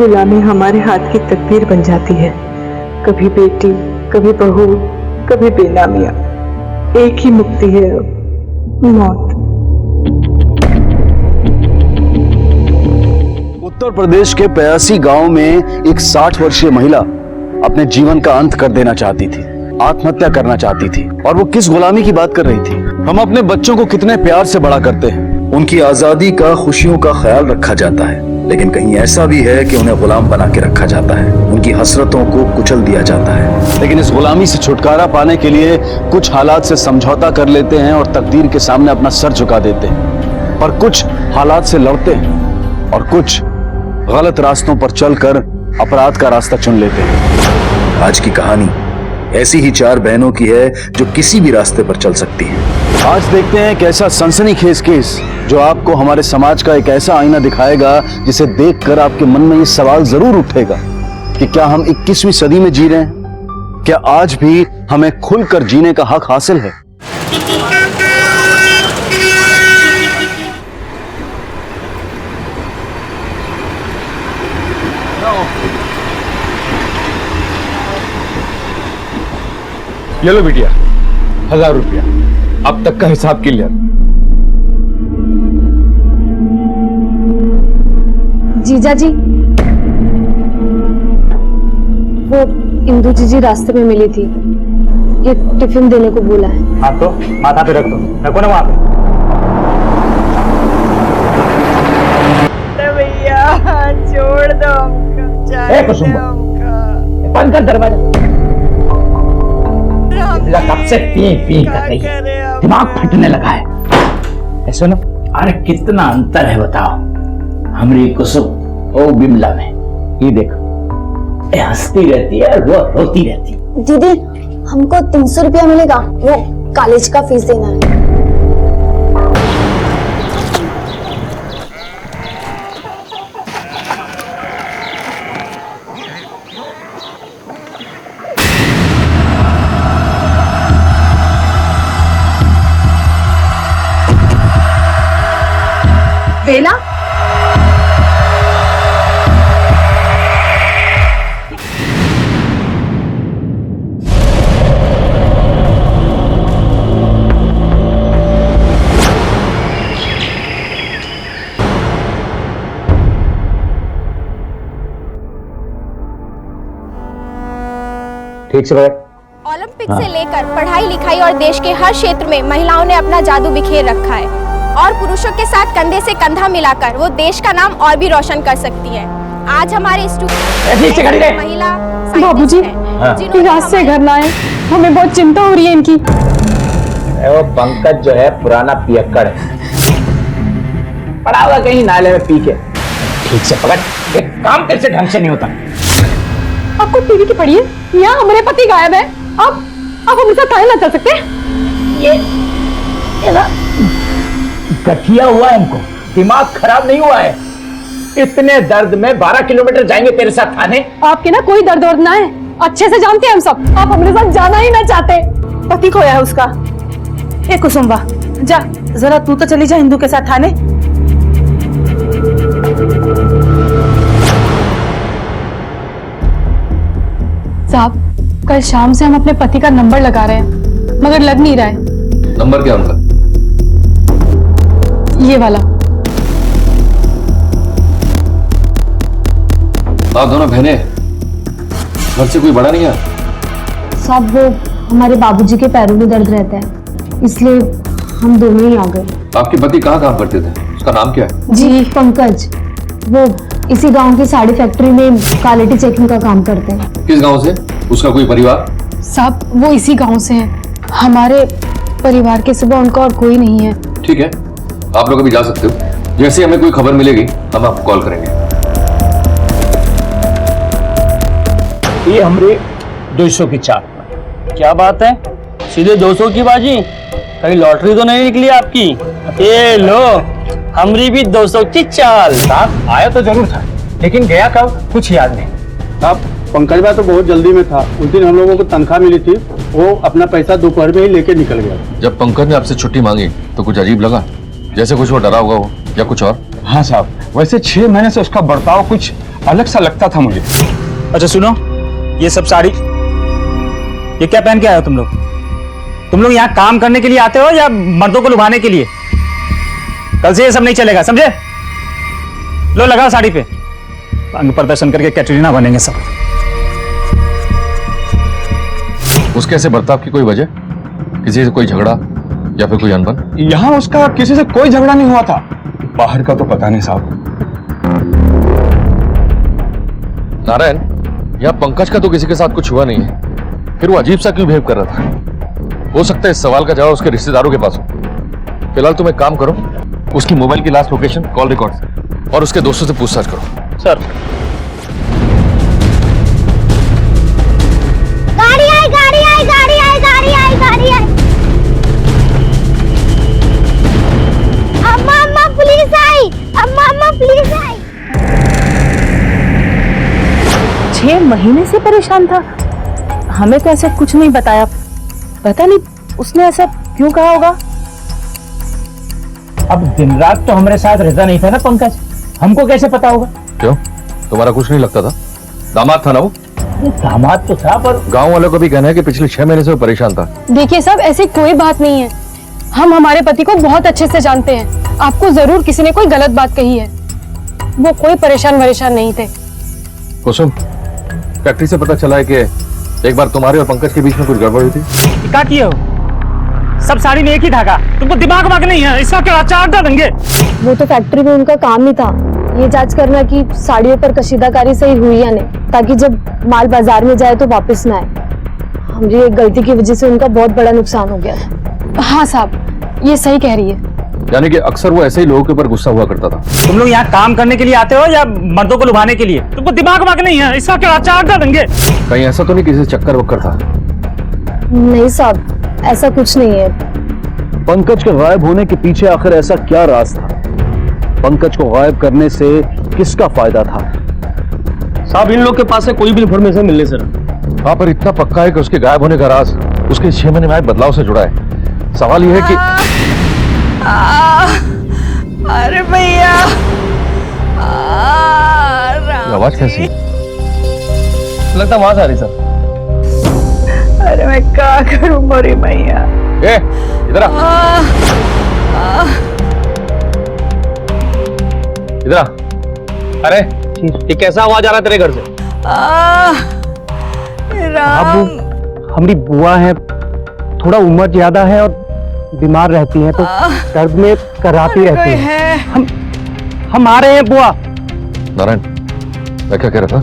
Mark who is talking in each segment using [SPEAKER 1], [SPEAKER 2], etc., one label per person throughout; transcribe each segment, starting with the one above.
[SPEAKER 1] गुलामी हमारे हाथ की तकदीर बन जाती है। कभी बेटी, कभी बहू, कभी बेनामियां। एक ही मुक्ति है अब, मौत।
[SPEAKER 2] उत्तर प्रदेश के 85 गांव में एक 60 वर्षीय महिला अपने जीवन का अंत कर देना चाहती थी, आत्महत्या करना चाहती थी। और वो किस गुलामी की बात कर रही थी? हम अपने बच्चों को कितने प्यार से बड़ा करते हैं, उनकी आजादी का, खुशियों का ख्याल रखा जाता है, लेकिन कहीं ऐसा भी है कि उन्हें गुलाम बना के रखा जाता है, उनकी हसरतों को कुचल दिया जाता है। लेकिन इस गुलामी से छुटकारा पाने के लिए कुछ हालात से समझौता कर लेते हैं और तकदीर के सामने अपना सर झुका देते हैं। पर कुछ हालात से लड़ते हैं और कुछ गलत रास्तों पर चलकर अपराध का रास्ता चुन लेते हैं। आज की कहानी ऐसी ही 4 बहनों की है जो किसी भी रास्ते पर चल सकती है। आज देखते हैं एक ऐसा सनसनीखेज केस जो आपको हमारे समाज का एक ऐसा आईना दिखाएगा जिसे देखकर आपके मन में ये सवाल जरूर उठेगा कि क्या हम 21वीं सदी में जी रहे हैं? क्या आज भी हमें खुलकर जीने का हक हासिल है?
[SPEAKER 3] ये लो बिटिया, 1000 रुपया, अब तक का हिसाब क्लियर।
[SPEAKER 4] जीजा जी, वो इंदू जी रास्ते में मिली थी, ये टिफिन देने को बोला है।
[SPEAKER 5] हाँ तो माथा पे रख दो, रखो ना वहां पे।
[SPEAKER 6] भैया छोड़ दो हमको,
[SPEAKER 5] कुसुम, बंद कर दरवाजा। कब से पी कर रही है, दिमाग फटने लगा है। सुनो, अरे कितना अंतर है बताओ हमारी कुसुम और बिमला में। ये देखो, ये हंसती रहती है, वो रोती रहती है।
[SPEAKER 4] दीदी, हमको 300 रुपया मिलेगा, वो कॉलेज का फीस देना है। बेला,
[SPEAKER 5] ठीक से बैठ।
[SPEAKER 7] ओलंपिक से लेकर पढ़ाई लिखाई और देश के हर क्षेत्र में महिलाओं ने अपना जादू बिखेर रखा है और पुरुषों के साथ कंधे से कंधा मिलाकर वो देश का नाम और भी रोशन कर सकती है। आज हमारे स्टूडेंट महिला
[SPEAKER 4] बाबूजी, रात से घर ना आए, हमें बहुत चिंता हो रही है इनकी।
[SPEAKER 5] वो पंकज जो है पुराना पियक्कड़ है, पड़ा हुआ कहीं नाले में पी के। ठीक से पकड़, एक काम कैसे ढंग से नहीं होता।
[SPEAKER 4] आपको टीवी की पड़ी है, यहाँ हमारे पति गायब है, आप हमें साथ आए ना चल सकते?
[SPEAKER 5] ये ना गठिया हुआ है, इनको दिमाग खराब नहीं हुआ है। इतने दर्द में 12 किलोमीटर जाएंगे तेरे साथ थाने?
[SPEAKER 4] आपके ना कोई दर्द वर्द ना है, अच्छे से जानते हैं हम सब। आप हमारे साथ जाना ही ना चाहते। पति खोया है उसका। ए कुसुम्बा, जा जरा तू तो चली जा हिंदू के साथ थाने। साहब, कल शाम से हम अपने पति का नंबर लगा रहे हैं मगर लग नहीं रहा है।
[SPEAKER 3] नंबर क्या उनका?
[SPEAKER 4] ये वाला।
[SPEAKER 3] आप दोनों बहनें, घर से कोई बड़ा नहीं है?
[SPEAKER 4] साहब, वो हमारे बाबूजी के पैरों में दर्द रहता है, इसलिए हम दोनों ही आ गए।
[SPEAKER 3] आपके पति कहाँ काम करते थे? उसका नाम क्या है?
[SPEAKER 4] जी पंकज, वो इसी गांव की साड़ी फैक्ट्री में क्वालिटी चेकिंग का काम करते हैं।
[SPEAKER 3] किस गांव से? उसका कोई परिवार?
[SPEAKER 4] साहब, वो इसी गांव से हैं। हमारे परिवार के सिवा उनका और कोई नहीं है।
[SPEAKER 3] ठीक है, आप लोग अभी जा सकते हो। जैसे हमें कोई खबर मिलेगी हम आपको कॉल करेंगे।
[SPEAKER 5] ये हमारे 200 की चाल।
[SPEAKER 8] क्या बात है, सीधे 200 की बाजी? कहीं लॉटरी तो नहीं निकली आपकी? ये लो, हमारी भी 200 की चाल।
[SPEAKER 5] साहब, आया तो जरूर था, लेकिन गया कब कुछ याद नहीं।
[SPEAKER 9] साहब, पंकज भाई तो बहुत जल्दी में था। उस दिन हम लोगों को तनख्वाह मिली थी, वो अपना पैसा दोपहर में ही लेके निकल गया।
[SPEAKER 3] जब पंकज ने आपसे छुट्टी मांगी तो कुछ अजीब लगा, जैसे कुछ वो डरा हुआ हो या कुछ और?
[SPEAKER 9] हाँ साहब, वैसे 6 महीने से उसका बर्ताव कुछ
[SPEAKER 3] अलग सा लगता था मुझे।
[SPEAKER 10] अच्छा सुनो, ये सब साड़ी ये क्या पहन के आए हो तुम लोग? तुम लोग यहाँ काम करने के लिए आते हो या मर्दों को लुभाने के लिए? कल से ये सब नहीं चलेगा, समझे? लो लगाओ साड़ी पे, अंग प्रदर्शन करके कैटरीना बनेंगे सब।
[SPEAKER 11] उसके ऐसे बर्ताव की कोई वजह? किसी से कोई झगड़ा या फिर कोई अनबन?
[SPEAKER 3] यहाँ उसका किसी से कोई झगड़ा नहीं हुआ था, बाहर का तो पता नहीं साहब।
[SPEAKER 11] नारायण, यहाँ पंकज का तो किसी के साथ कुछ हुआ नहीं है, फिर वो अजीब सा क्यों बिहेव कर रहा था? हो सकता है इस सवाल का जवाब उसके रिश्तेदारों के पास हो। फिलहाल तुम एक काम करो, उसकी मोबाइल की लास्ट लोकेशन, कॉल रिकॉर्ड और उसके दोस्तों से पूछताछ करो।
[SPEAKER 10] सर
[SPEAKER 7] गाड़ी आई गाड़ी आई गाड़ी आई गाड़ी आई गाड़ी आई। अम्मा अम्मा पुलिस आई, अम्मा अम्मा पुलिस आई।
[SPEAKER 4] 6 महीने से परेशान था, हमें तो ऐसा कुछ नहीं बताया। पता नहीं उसने ऐसा क्यों कहा होगा।
[SPEAKER 5] अब दिन रात तो हमारे साथ रहता नहीं था ना पंकज, हमको कैसे पता होगा?
[SPEAKER 11] क्यों, तुम्हारा कुछ नहीं लगता था? दामाद था ना वो?
[SPEAKER 5] दामाद तो था, पर
[SPEAKER 11] गांव वालों का भी कहना है कि पिछले 6 महीने से वो परेशान था।
[SPEAKER 4] देखिए साहब, ऐसी कोई बात नहीं है। हम हमारे पति को बहुत अच्छे से जानते हैं। आपको जरूर किसी ने कोई गलत बात कही है। वो कोई परेशान नहीं थे।
[SPEAKER 11] कुसुम, फैक्ट्री से पता चला है कि एक बार तुम्हारे और पंकज के बीच में कुछ गड़बड़ हुई थी।
[SPEAKER 10] क्या किए हो? सब साड़ी में एक ही धागा, तुमको दिमाग वाग नहीं है? इसका क्या चार देंगे?
[SPEAKER 12] वो तो फैक्ट्री में उनका काम ही था ये जांच करना कि साड़ियों पर कशीदाकारी सही हुई या नहीं, ताकि जब माल बाजार में जाए तो वापस ना आए। हमारी एक गलती की वजह से उनका बहुत बड़ा नुकसान हो गया था।
[SPEAKER 4] हाँ साहब, ये सही कह रही है।
[SPEAKER 11] यानी कि अक्सर वो ऐसे ही लोगों के ऊपर गुस्सा हुआ करता था।
[SPEAKER 10] तुम लोग यहाँ काम करने के लिए आते हो या मर्दों को लुभाने के लिए? तुमको दिमाग वाग नहीं है? इसका क्या चार देंगे?
[SPEAKER 11] कहीं ऐसा तो नहीं किसी से चक्कर वक्कर था?
[SPEAKER 12] नहीं साहब, ऐसा कुछ नहीं है।
[SPEAKER 2] पंकज के गायब होने के पीछे आखिर ऐसा क्या राज था? पंकज को गायब करने से किसका फायदा था?
[SPEAKER 8] साहब, इन लोग के पास से कोई भी इंफॉर्मेशन मिलने सर।
[SPEAKER 11] हाँ, पर इतना पक्का है कि उसके गायब होने का राज उसके 6 महीने में आए बदलाव से जुड़ा है। सवाल यह है कि
[SPEAKER 6] अरे भैया,
[SPEAKER 11] आवाज कैसी?
[SPEAKER 8] लगता वहां से आ रही सर।
[SPEAKER 6] अरे मैं क्या करूं मोरी मैया।
[SPEAKER 11] ए, इधर आ। इधर आ।
[SPEAKER 8] अरे ये कैसा आवाज आ रहा है तेरे घर से?
[SPEAKER 6] राम,
[SPEAKER 9] हमारी बुआ है, थोड़ा उम्र ज्यादा है और बीमार रहती हैं, तो दर्द में कराती रहती हैं। हम आ रहे हैं बुआ।
[SPEAKER 11] नारायण, मैं क्या कह रहा था?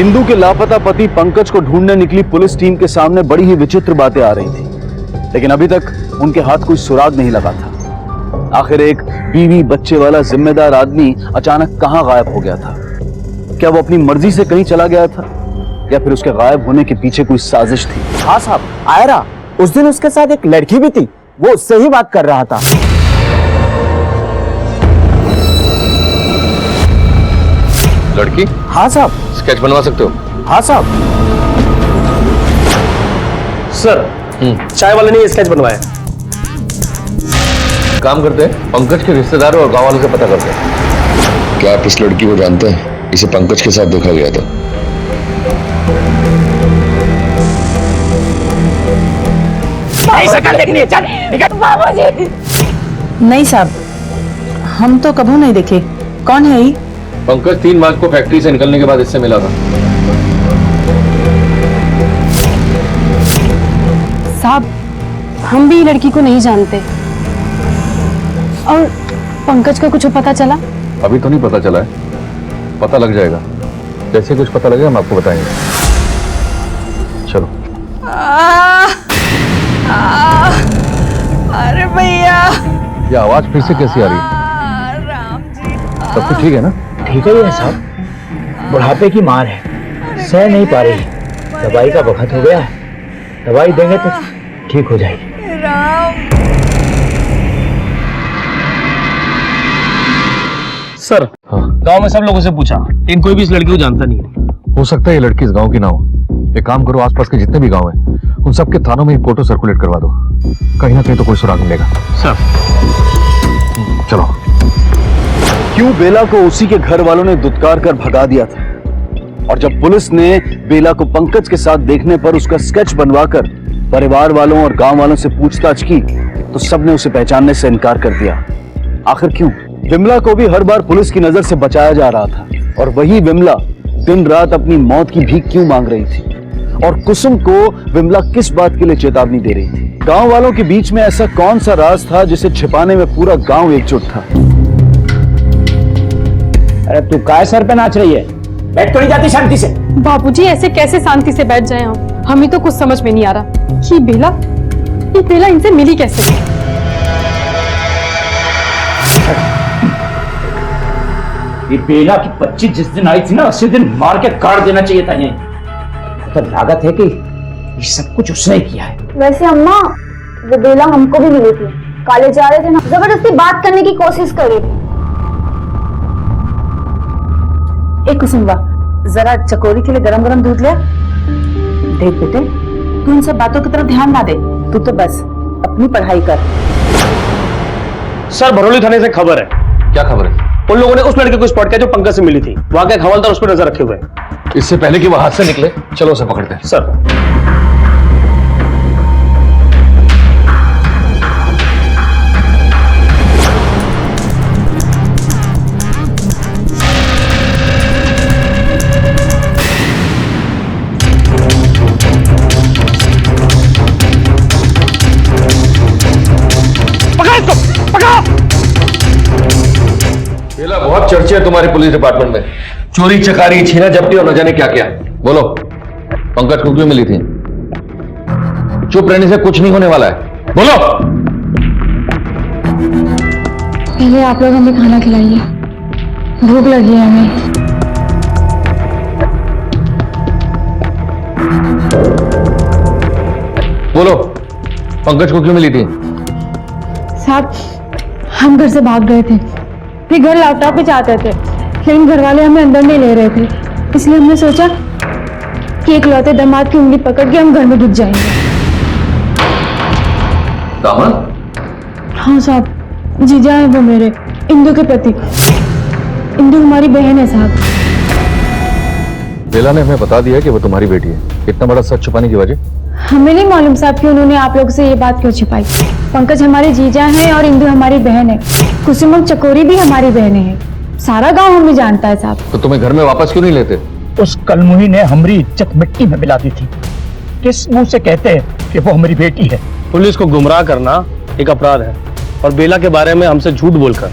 [SPEAKER 2] इंदु के लापता पति पंकज को ढूंढने निकली पुलिस टीम के सामने बड़ी ही विचित्र बातें आ रही थी, लेकिन अभी तक उनके हाथ कोई सुराग नहीं लगा था। आखिर एक बीवी बच्चे वाला जिम्मेदार आदमी अचानक कहां गायब हो गया था? क्या वो अपनी मर्जी से कहीं चला गया था या फिर उसके गायब होने के पीछे कोई साजिश थी?
[SPEAKER 13] हाँ साहब, आयरा, उस दिन उसके साथ एक लड़की भी थी, वो उससे ही बात कर रहा था।
[SPEAKER 11] लड़की?
[SPEAKER 13] हाँ साहब।
[SPEAKER 11] स्केच बनवा सकते हो?
[SPEAKER 13] हाँ साहब।
[SPEAKER 8] सर, चाय वाले ने स्केच बनवाया।
[SPEAKER 11] काम करते हैं, पंकज के रिश्तेदारों और गांव वालों से पता करते हैं।
[SPEAKER 14] क्या आप इस लड़की को जानते हैं? इसे पंकज के साथ देखा गया था।
[SPEAKER 4] नहीं साहब, हम तो कभी नहीं देखे। कौन है ये?
[SPEAKER 11] पंकज 3 मार्च को फैक्ट्री से निकलने के बाद इससे मिला था।
[SPEAKER 4] साहब, हम भी लड़की को नहीं जानते। और पंकज का कुछ पता चला?
[SPEAKER 11] अभी तो नहीं पता चला है, पता लग जाएगा। जैसे कुछ पता लगेगा हम आपको बताएंगे। चलो।
[SPEAKER 6] अरे भैया,
[SPEAKER 11] ये आवाज फिर से कैसी आ रही है? सब कुछ ठीक है ना?
[SPEAKER 5] ठीक है साहब, बुढ़ापे की मार है, सह नहीं पा रही। दवाई का वक्त हो गया है, दवाई देंगे तो ठीक हो जाएगी।
[SPEAKER 6] राम,
[SPEAKER 8] सर,
[SPEAKER 11] हाँ।
[SPEAKER 8] गांव में सब लोगों से पूछा, लेकिन कोई भी इस लड़की को जानता नहीं है।
[SPEAKER 11] हो सकता है ये लड़की इस गांव की ना हो। एक काम करो, आसपास के जितने भी गांव हैं, उन सबके थानों में फोटो सर्कुलेट करवा दो। कहीं ना कहीं तो कोई सुराग मिलेगा।
[SPEAKER 8] सर,
[SPEAKER 11] चलो।
[SPEAKER 2] क्यों बेला को उसी के घर वालों ने दुत्कार कर भगा दिया था, और जब पुलिस ने बेला को पंकज के साथ देखने पर उसका स्केच बनवाकर परिवार वालों और गांव वालों से पूछताछ की तो सबने उसे पहचानने से इनकार कर दिया। आखिर क्यों? विमला को भी हर बार पुलिस की नजर से बचाया जा रहा था, और वही विमला दिन रात अपनी मौत की भीख क्यों मांग रही थी? और कुसुम को विमला किस बात के लिए चेतावनी दे रही थी? गांव वालों के बीच में ऐसा कौन सा राज था जिसे छिपाने में पूरा गांव एकजुट था?
[SPEAKER 5] अरे तू काय सर पे नाच रही है? बैठ तो नहीं जाती शांति से?
[SPEAKER 4] बाबूजी ऐसे कैसे शांति से बैठ जाए हम? हमें तो कुछ समझ में नहीं आ रहा कि बेला इनसे मिली कैसे?
[SPEAKER 5] ये बेला की 25 जिस दिन आई थी ना, उसी दिन मार के काट देना चाहिए था इन्हें। तो लागत है कि ये सब कुछ उसने किया है।
[SPEAKER 12] वैसे अम्मा, वो बेला हमको भी मिली थी, कॉलेज जा रहे थे ना, जबरदस्ती बात करने की कोशिश कर रही थी।
[SPEAKER 4] एक कुसुम्बा, जरा चकोरी के लिए गरम गरम दूध ले। देख बेटे, तू इन सब बातों की तरफ ध्यान ना दे, तू तो बस अपनी पढ़ाई कर।
[SPEAKER 8] सर, भरोली थाने से खबर है।
[SPEAKER 11] क्या खबर है?
[SPEAKER 8] उन लोगों ने उस लड़के को स्पॉट किया जो पंकज से मिली थी। वहां के हवलदार उस पर नजर रखे हुए हैं।
[SPEAKER 11] इससे पहले कि वो हाथ से निकले, चलो उसे पकड़ते हैं।
[SPEAKER 8] सर,
[SPEAKER 11] बेला बहुत चर्चे है तुम्हारे पुलिस डिपार्टमेंट में, चोरी चकारी छीना झपटी और न जाने क्या क्या। बोलो, पंकज को क्यों मिली थी? चुप रहने से कुछ नहीं होने वाला है, बोलो।
[SPEAKER 12] पहले आप लोग हमें खाना खिलाइए, भूख लगी है हमें।
[SPEAKER 11] बोलो, पंकज को क्यों मिली थी?
[SPEAKER 12] साहब, हम घर से भाग गए थे, फिर घर लौटा के चाहते थे, लेकिन घर वाले हमें अंदर नहीं ले रहे थे, इसलिए हमने सोचा कि इकलौते दामाद की उंगली पकड़ के हम घर में घुस जाएंगे।
[SPEAKER 11] दामाद?
[SPEAKER 12] हाँ साहब, जीजा है वो मेरे, इंदु के प्रति। इंदु हमारी बहन है साहब।
[SPEAKER 11] बेला ने हमें बता दिया कि वो तुम्हारी बेटी है। इतना बड़ा सच छुपाने की वजह?
[SPEAKER 12] हमें नहीं मालूम साहब कि उन्होंने आप लोगों से ये बात क्यों छिपाई। पंकज हमारे जीजा हैं और इंदु हमारी बहन है। कुसुम और चकोरी भी हमारी बहनें हैं। सारा गांव हमें जानता है साहब।
[SPEAKER 11] तो तुम्हें घर में वापस क्यों नहीं लेते?
[SPEAKER 5] उस कलमुही ने हमारी इज्जत मिट्टी में मिला दी थी। किस मुंह से कहते हैं कि वो हमारी बेटी है?
[SPEAKER 8] पुलिस को गुमराह करना एक अपराध है, और बेला के बारे में हमसे झूठ बोलकर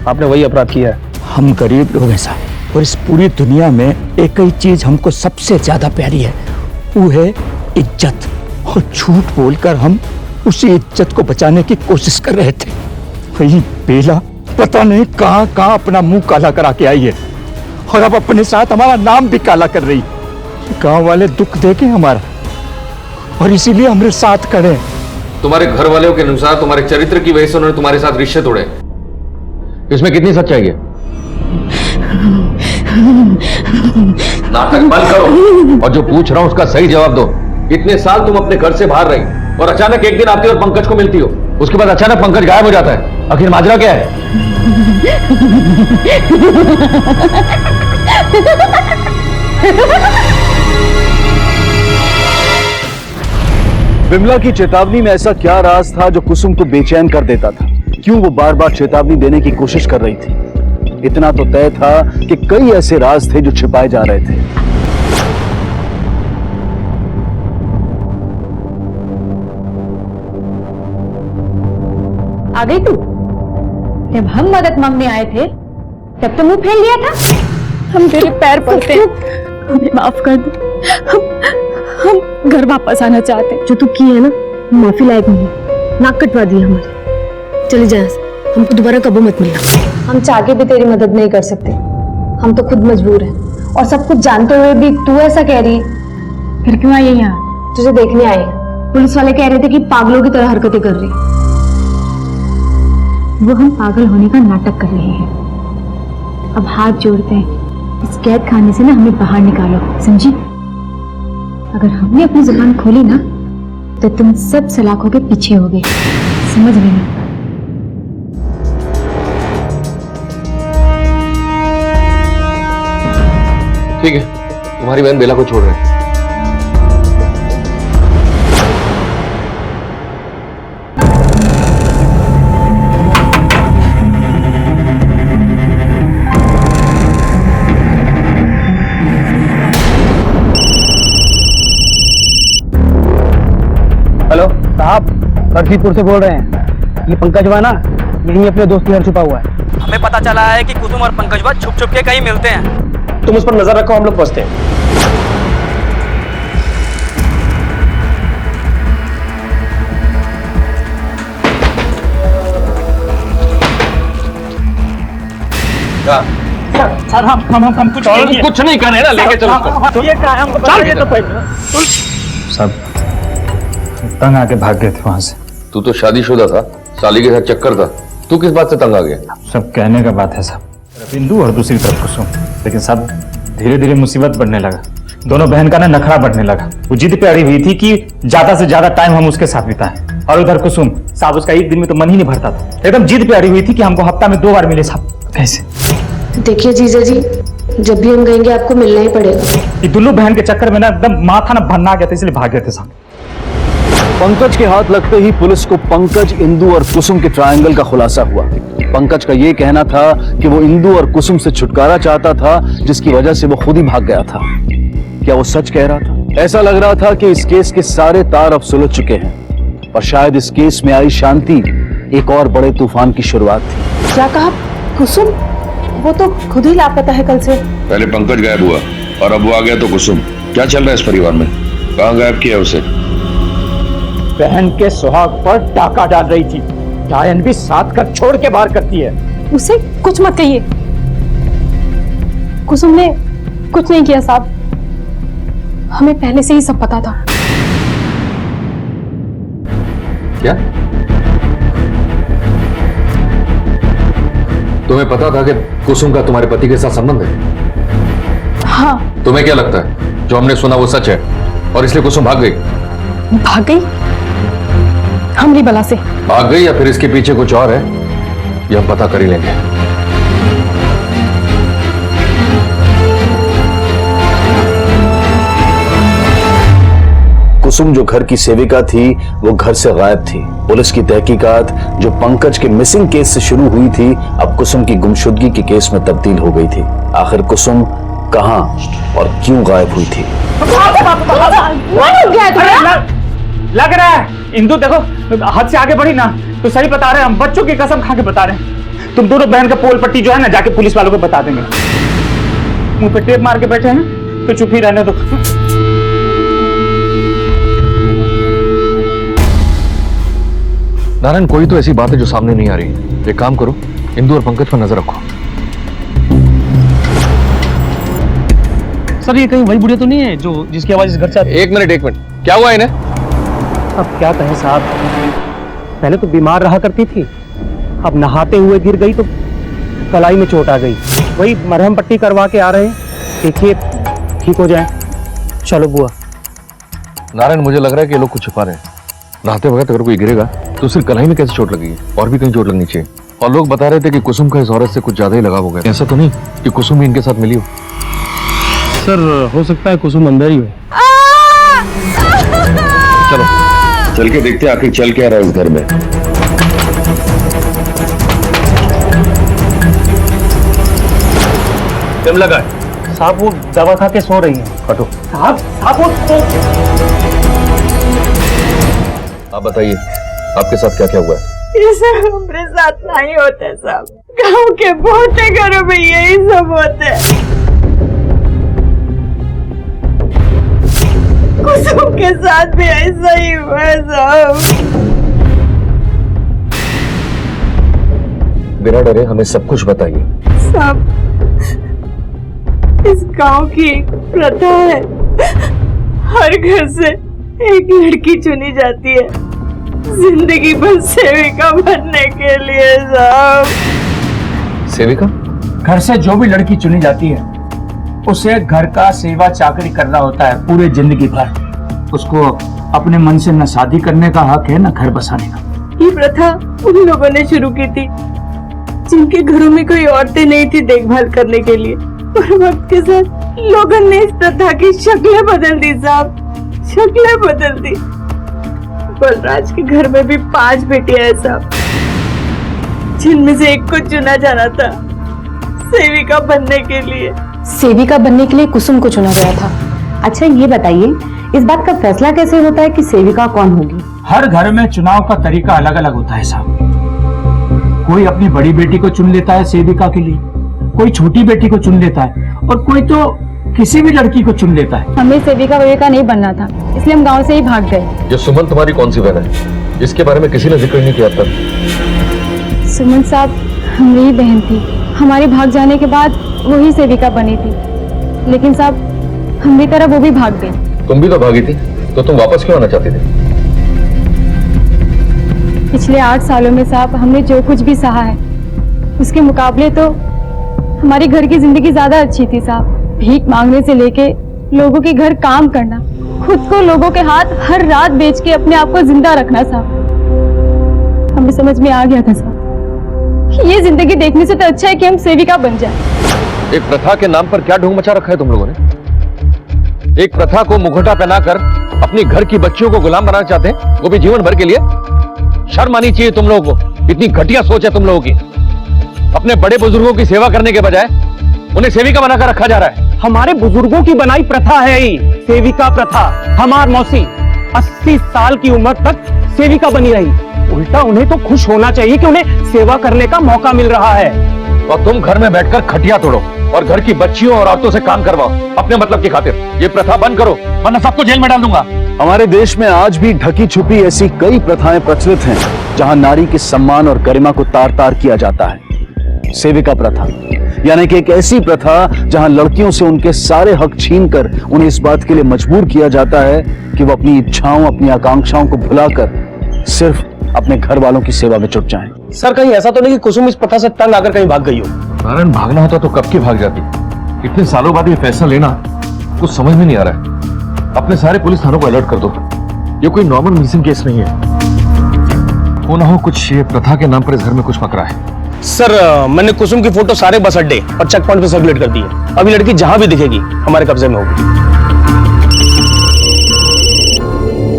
[SPEAKER 8] आपने वही अपराध किया है।
[SPEAKER 5] हम गरीब लोग हैं साहब, और इस पूरी दुनिया में एक ही चीज हमको सबसे ज्यादा प्यारी है, वो है इज्जत। और झूठ बोलकर हम उसी इज्जत को बचाने की कोशिश कर रहे थे। वही बेला पता नहीं कहां कहां अपना मुंह काला करा के आई है, और अब अपने साथ हमारा नाम भी काला कर रही। गांव वाले दुख देखे हमारा, और इसीलिए हमारे साथ खड़े हैं।
[SPEAKER 11] तुम्हारे घर वालों के अनुसार तुम्हारे चरित्र की वजह से उन्होंने तुम्हारे साथ रिश्ते तोड़े। इसमें कितनी सच्चाई है? नाटक बंद करो और जो पूछ रहा हूं उसका सही जवाब दो। इतने साल तुम अपने घर से बाहर रही, और अचानक एक दिन आती हो और पंकज को मिलती हो, उसके बाद अचानक पंकज गायब हो जाता है। आखिर माजरा क्या है?
[SPEAKER 2] विमला की चेतावनी में ऐसा क्या राज था जो कुसुम को बेचैन कर देता था? क्यों वो बार बार चेतावनी देने की कोशिश कर रही थी? इतना तो तय था कि कई ऐसे राज थे जो छिपाए जा रहे थे।
[SPEAKER 4] आ गई तू? जब हम मदद मांगने आए थे तब तो मुंह फेर लिया था। हम तेरे पैर पड़ते हैं, हमें माफ कर दो। हम घर वापस आना चाहते हैं।
[SPEAKER 12] जो तू की है ना, माफी लायक नहीं है। नाक कटवा दी हमारी। चली जा, हमको दोबारा कबू मत मिलना। हम चाह के भी तेरी मदद नहीं कर सकते, हम तो खुद मजबूर हैं। और सब कुछ जानते हुए भी तू ऐसा कह रही है। फिर क्यों आई है यहाँ? तुझे देखने आए हैं। पुलिस वाले कह रहे थे कि पागलों की तरह हरकतें कर रही। वो हम पागल होने का नाटक कर रहे हैं। अब हाथ जोड़ते हैं, इस कैद खाने से ना हमें बाहर निकालो, समझी? अगर हमने अपनी जुबान खोली ना तो तुम सब सलाखों के पीछे होगे, समझ लेना।
[SPEAKER 11] ठीक है, तुम्हारी बहन बेला को छोड़ रहे हैं।
[SPEAKER 9] हेलो साहब, बर्फीपुर से बोल रहे हैं। ये पंकज ना यहीं अपने दोस्त के घर छुपा हुआ है।
[SPEAKER 8] हमें पता चला है कि कुसुम और पंकजवा छुप छुप के कहीं मिलते हैं।
[SPEAKER 9] तुम उस पर नजर रखो, हम लोग पहुंचते हैं।
[SPEAKER 10] सर हम
[SPEAKER 11] कुछ नहीं कर रहे ना, लेके चलो उसको।
[SPEAKER 10] ये क्या है, हमको बताइए तो पहले। सब तंग आके भाग गए थे वहां से।
[SPEAKER 11] तू तो शादीशुदा था, साली के साथ चक्कर था, तू किस बात से तंग आ गया?
[SPEAKER 10] सब कहने का बात है साहब। बिंदु और दूसरी तरफ कुसुम, लेकिन साहब धीरे धीरे मुसीबत बढ़ने लगा। दोनों बहन का ना नखरा बढ़ने लगा। वो जिद पे अड़ी हुई थी कि ज्यादा से ज्यादा टाइम हम उसके साथ बिताएं, और उधर कुसुम साहब उसका एक दिन में तो मन ही नहीं भरता था। एकदम जिद पे अड़ी हुई थी कि हमको हफ्ता में 2 बार मिले साहब। कैसे?
[SPEAKER 12] देखिए जीजा जी, जब भी हम गएंगे आपको मिलना ही पड़ेगा।
[SPEAKER 10] ये दोनों बहन के चक्कर में ना एकदम माथा ना भन्ना गया था, इसलिए भाग गए थे साहब।
[SPEAKER 2] पंकज के हाथ लगते ही पुलिस को पंकज, इंदु और कुसुम के ट्रायंगल का खुलासा हुआ। पंकज का यह कहना था कि वो इंदु और कुसुम से छुटकारा चाहता था, जिसकी वजह से वो खुद ही भाग गया था। क्या वो सच कह रहा था? ऐसा लग रहा था कि इस केस के सारे तार अब सुलझ चुके हैं, और शायद इस केस में आई शांति एक और बड़े तूफान की शुरुआत थी।
[SPEAKER 1] क्या कहा? कुसुम? वो तो खुद ही लापता है कल से।
[SPEAKER 14] पहले पंकज गायब हुआ और अब वो आ गया तो कुसुम। क्या चल रहा है इस परिवार में? कहाँ गायब किया उसे?
[SPEAKER 5] बहन के सुहाग पर डाका डाल रही थी। डायन भी साथ कर छोड़ के बाहर करती है।
[SPEAKER 4] उसे कुछ मत कहिए। कुसुम ने कुछ नहीं किया साहब, हमें पहले से ही सब पता था।
[SPEAKER 11] क्या? तुम्हें पता था कि कुसुम का तुम्हारे पति के साथ संबंध है?
[SPEAKER 4] हाँ।
[SPEAKER 11] तुम्हें क्या लगता है जो हमने सुना वो सच है और इसलिए कुसुम भाग गई?
[SPEAKER 4] भाग गई? हमरी बला से
[SPEAKER 11] भाग गई या फिर इसके पीछे कुछ और है, ये हम पता कर ही लेंगे।
[SPEAKER 2] कुसुम जो घर की सेविका थी वो घर से गायब थी। पुलिस की तहकीकात जो पंकज के मिसिंग केस से शुरू हुई थी, अब कुसुम की गुमशुदगी के केस में तब्दील हो गई थी। आखिर कुसुम कहां और क्यों गायब हुई थी?
[SPEAKER 10] लग रहा है इंदु देखो हद से आगे बढ़ी ना, तो सही बता रहे हैं हम, बच्चों की कसम खा के बता रहे हैं। तुम दोनों बहन का पोल पट्टी जो है ना जाके पुलिस वालों को बता देंगे। मुंह पे टेप मार के बैठे हैं तो चुप ही रहने दो।
[SPEAKER 11] नारायण, कोई तो ऐसी बात है जो सामने नहीं आ रही। एक काम करो, इंदु और पंकज पर नजर रखो।
[SPEAKER 8] सर ये कहीं वही बुढ़िया तो नहीं है जो जिसकी आवाज इस घर से आती है?
[SPEAKER 11] एक मिनट, क्या हुआ इन्हें?
[SPEAKER 9] अब क्या कहें साहब, पहले तो बीमार रहा करती थी, अब नहाते हुए गिर गई तो कलाई में चोट आ गई। वही मरहम पट्टी करवा के आ रहे हैं, देखिए ठीक हो जाए। चलो बुआ।
[SPEAKER 11] नारायण, मुझे लग रहा है कि ये लोग कुछ छुपा रहे हैं। नहाते वक्त अगर कोई गिरेगा तो सिर्फ कलाई में कैसे चोट लगेगी, और भी कहीं चोट लगनी चाहिए। और लोग बता रहे थे कि कुसुम का इस औरत से कुछ ज्यादा ही लगाव हो गया। ऐसा तो नहीं कि कुसुम भी इनके साथ मिली हो?
[SPEAKER 8] सर हो सकता है कुसुम अंदर ही हो।
[SPEAKER 14] चलो चल के देखते हैं आखिर चल क्या रहा है इस घर में।
[SPEAKER 10] दम लगा है साहब, वो दवा खा के सो रही है। हटो साहब,
[SPEAKER 11] आप बताइए आपके साथ क्या क्या हुआ है?
[SPEAKER 6] ये सब हमारे साथ नहीं होते साहब, गांव के बहुत घरों में यही सब होते हैं। कुसुम के साथ भी ऐसा ही हुआ है साहब।
[SPEAKER 11] बिना डरे हमें सब कुछ बताइए।
[SPEAKER 6] साहब, इस गांव की एक प्रथा है, हर घर से एक लड़की चुनी जाती है जिंदगी भर सेविका बनने के लिए साहब।
[SPEAKER 11] सेविका?
[SPEAKER 5] घर से जो भी लड़की चुनी जाती है उसे घर का सेवा चाकरी करना होता है पूरे जिंदगी भर। उसको अपने मन से न शादी करने का हक है न घर बसाने का।
[SPEAKER 6] ये प्रथा उन लोगों ने शुरू की थी जिनके घरों में कोई औरतें नहीं थी देखभाल करने के लिए, और वक्त के साथ लोगों ने इस प्रथा की शक्लें बदल दी साहब, शक्लें बदल दी। बलराज के घर में भी 5 बेटियां हैं साहब, जिनमें से एक को चुना जाना था सेविका बनने के लिए।
[SPEAKER 15] सेविका बनने के लिए कुसुम को चुना गया था। अच्छा ये बताइए, इस बात का फैसला कैसे होता है कि सेविका कौन होगी?
[SPEAKER 5] हर घर में चुनाव का तरीका अलग अलग होता है साहब। कोई अपनी बड़ी बेटी को चुन लेता है सेविका के लिए, कोई छोटी बेटी को चुन लेता है, और कोई तो किसी भी लड़की को चुन लेता है।
[SPEAKER 4] हमें सेविका वेविका नहीं बनना था, इसलिए हम गांव से ही भाग गए।
[SPEAKER 11] ये सुमन तुम्हारी कौन सी बहन है? इसके बारे में किसी ने जिक्र नहीं किया तक।
[SPEAKER 4] सुमन साहब हमारी ही बहन थी, हमारे भाग जाने के बाद वही सेविका बनी थी, लेकिन साहब हमारी तरह वो भी भाग गई।
[SPEAKER 11] तुम भी तो भागी थी, तो तुम वापस क्यों आना चाहती थी?
[SPEAKER 4] पिछले 8 सालों में साहब हमने जो कुछ भी सहा है, उसके मुकाबले तो हमारी घर की जिंदगी ज्यादा अच्छी थी साहब। भीख मांगने से लेके लोगों के घर काम करना, खुद को लोगों के हाथ हर रात बेच के अपने आप को जिंदा रखना साहब, हमें समझ में आ गया था साहब, ये जिंदगी देखने से तो अच्छा है कि हम सेविका बन जाए।
[SPEAKER 11] एक प्रथा के नाम पर क्या ढोंग मचा रखा है तुम लोगों ने? एक प्रथा को मुखौटा पहनाकर अपनी घर की बच्चियों को गुलाम बनाना चाहते हैं, वो भी जीवन भर के लिए। शर्म आनी चाहिए तुम लोगों को, इतनी घटिया सोच है तुम लोगों की। अपने बड़े बुजुर्गों की सेवा करने के बजाय उन्हें सेविका बनाकर रखा जा रहा है।
[SPEAKER 9] हमारे बुजुर्गों की बनाई प्रथा है ये सेविका प्रथा। हमार मौसी 80 साल की उम्र तक सेविका बनी रही। उल्टा उन्हें तो खुश होना चाहिए कि उन्हें सेवा करने का मौका मिल रहा है।
[SPEAKER 11] और तुम घर में बैठकर खटिया तोड़ो और घर की बच्चियों और औरतों से काम करवाओ अपने मतलब की खातिर। ये प्रथा बंद करो, वरना सबको जेल में डाल दूंगा।
[SPEAKER 2] हमारे देश में आज भी ढकी छुपी ऐसी कई प्रथाएं प्रचलित हैं जहां नारी के सम्मान और गरिमा को तार तार किया जाता है। सेविका प्रथा यानी कि एक ऐसी प्रथा जहां लड़कियों से उनके सारे हक छीनकर उन्हें इस बात के लिए मजबूर किया जाता है कि वो अपनी इच्छाओं, अपनी आकांक्षाओं को भुलाकर सिर्फ अपने घर वालों की सेवा में जुट जाएं।
[SPEAKER 9] सर कहीं ऐसा तो नहीं कि कुसुम इस प्रथा से तंग आकर कहीं भाग गई हो?
[SPEAKER 11] नारायण, भागना होता तो कब की भाग जाती। इतने सालों बाद ये फैसला लेना कुछ समझ में नहीं आ रहा है। अपने सारे पुलिस थानों को अलर्ट कर दो। ये कोई नॉर्मल मिसिंग केस नहीं है। हो ना हो कुछ ये प्रथा के नाम पर इस घर में कुछ पकड़ा है।
[SPEAKER 9] सर मैंने कुसुम की फोटो सारे बस अड्डे और चेक पॉइंट पे सर्कुलेट कर दी है। अभी लड़की जहां भी दिखेगी हमारे कब्जे में होगी।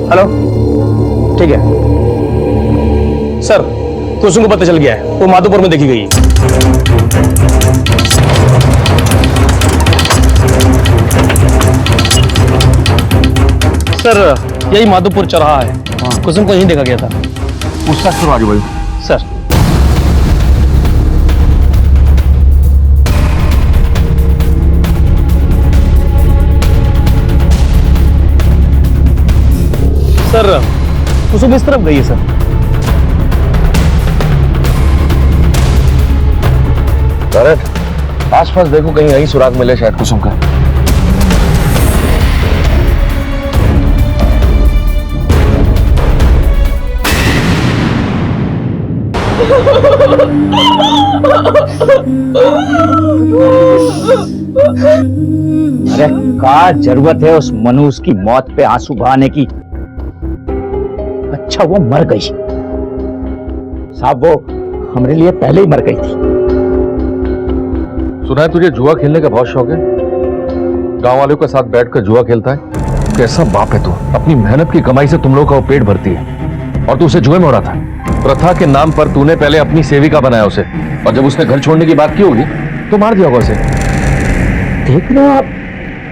[SPEAKER 9] हेलो, ठीक है सर, कुसुम को पता चल गया है, वो माधोपुर में देखी गई है। सर यही माधोपुर चौराहा है, कुसुम को यहीं देखा गया था।
[SPEAKER 11] पूछताछ करो आगे भाई।
[SPEAKER 9] सर सर कुसुम इस तरफ गई है सर।
[SPEAKER 11] नारायण, आसपास देखो कहीं यही सुराग मिले शायद कुसुम का।
[SPEAKER 5] अरे क्या जरूरत है उस मनुष्य की मौत पे आंसू बहाने की? अच्छा वो मर गई साहब, वो हमारे लिए पहले ही मर गई थी।
[SPEAKER 11] सुना है तुझे जुआ खेलने का बहुत शौक है, गांव वालों के साथ बैठकर जुआ खेलता है। कैसा बाप है तू, अपनी मेहनत की कमाई से तुम लोग का वो पेट भरती है और तू उसे जुए में उड़ा था। प्रथा के नाम पर तूने पहले अपनी सेविका बनाया उसे, और जब उसने घर छोड़ने की बात की होगी तो मार दिया होगा उसे।
[SPEAKER 5] देख रहे हो आप,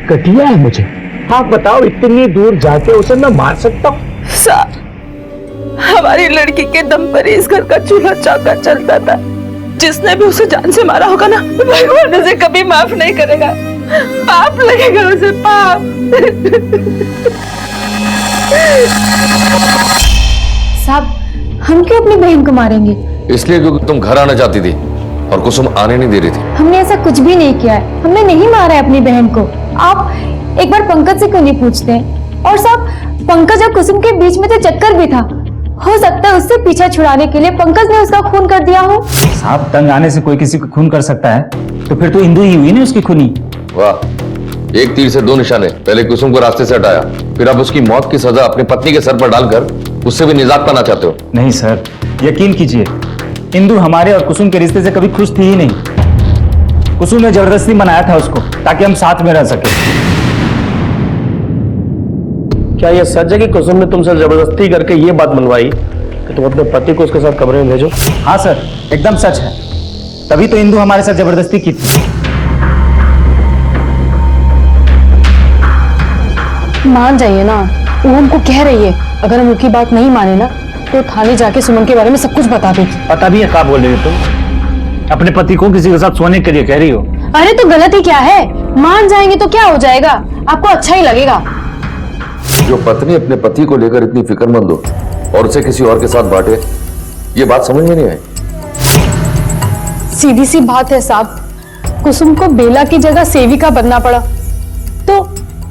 [SPEAKER 5] घटिया है मुझे। आप बताओ इतनी दूर जाके उसे मैं मार सकता हूँ?
[SPEAKER 6] सर हमारी लड़की के दम पर इस घर का चूल्हा चौका चलता था। जिसने भी उसे जान से मारा होगा ना, भगवान उसे कभी माफ नहीं करेगा। पाप लगेगा उसे, पाप।
[SPEAKER 12] साहब हम क्यों अपनी बहन को मारेंगे?
[SPEAKER 11] इसलिए क्योंकि तुम घर आना चाहती थी और कुसुम आने नहीं दे रही थी।
[SPEAKER 12] हमने ऐसा कुछ भी नहीं किया है, हमने नहीं मारा है अपनी बहन को। आप एक बार पंकज से क्यों नहीं पूछते? और साहब पंकज और कुसुम के बीच में तो चक्कर भी था, हो सकता है उससे पीछा छुड़ाने के लिए पंकज ने उसका खून कर दिया हो।
[SPEAKER 10] साहब तंग आने से कोई किसी को खून कर सकता है, तो फिर तो इंदु ही हुई ना उसकी खूनी।
[SPEAKER 11] वाह, एक तीर से 2 निशाने। पहले कुसुम को रास्ते से हटाया, फिर अब उसकी मौत की सजा अपनी पत्नी के सर पर डालकर उससे भी निजात पाना चाहते हो।
[SPEAKER 10] नहीं सर, यकीन कीजिए, इंदु हमारे और कुसुम के रिश्ते से कभी खुश थी ही नहीं। कुसुम ने जबरदस्ती मनाया था उसको। ताकि हम साथ में रह सके।
[SPEAKER 9] क्या यह सच है कि कुसुम ने तुमसे जबरदस्ती करके ये बात मनवाई कि तुम अपने पति को उसके साथ कमरे में भेजो?
[SPEAKER 10] हाँ सर, एकदम सच है। तभी तो इंदु हमारे साथ जबरदस्ती की थी।
[SPEAKER 12] मान जाइए ना, वो हमको कह रही है अगर हम उनकी बात नहीं माने ना तो थाने जाके सुमन के बारे में सब कुछ बता देगी।
[SPEAKER 10] पता भी है क्या बोल रही हो तुम? अपने पति को किसी के साथ सोने के लिए कह रही हो?
[SPEAKER 12] अरे तो गलत ही क्या है, मान जाएंगे तो क्या हो जाएगा, आपको अच्छा ही लगेगा।
[SPEAKER 14] जो पत्नी अपने पति को लेकर इतनी फिक्रमंद हो और उसे किसी और के साथ बांटे, ये बात समझ में नहीं आई।
[SPEAKER 12] सीधी सी बात है साहब, कुसुम को बेला की जगह सेविका बनना पड़ा तो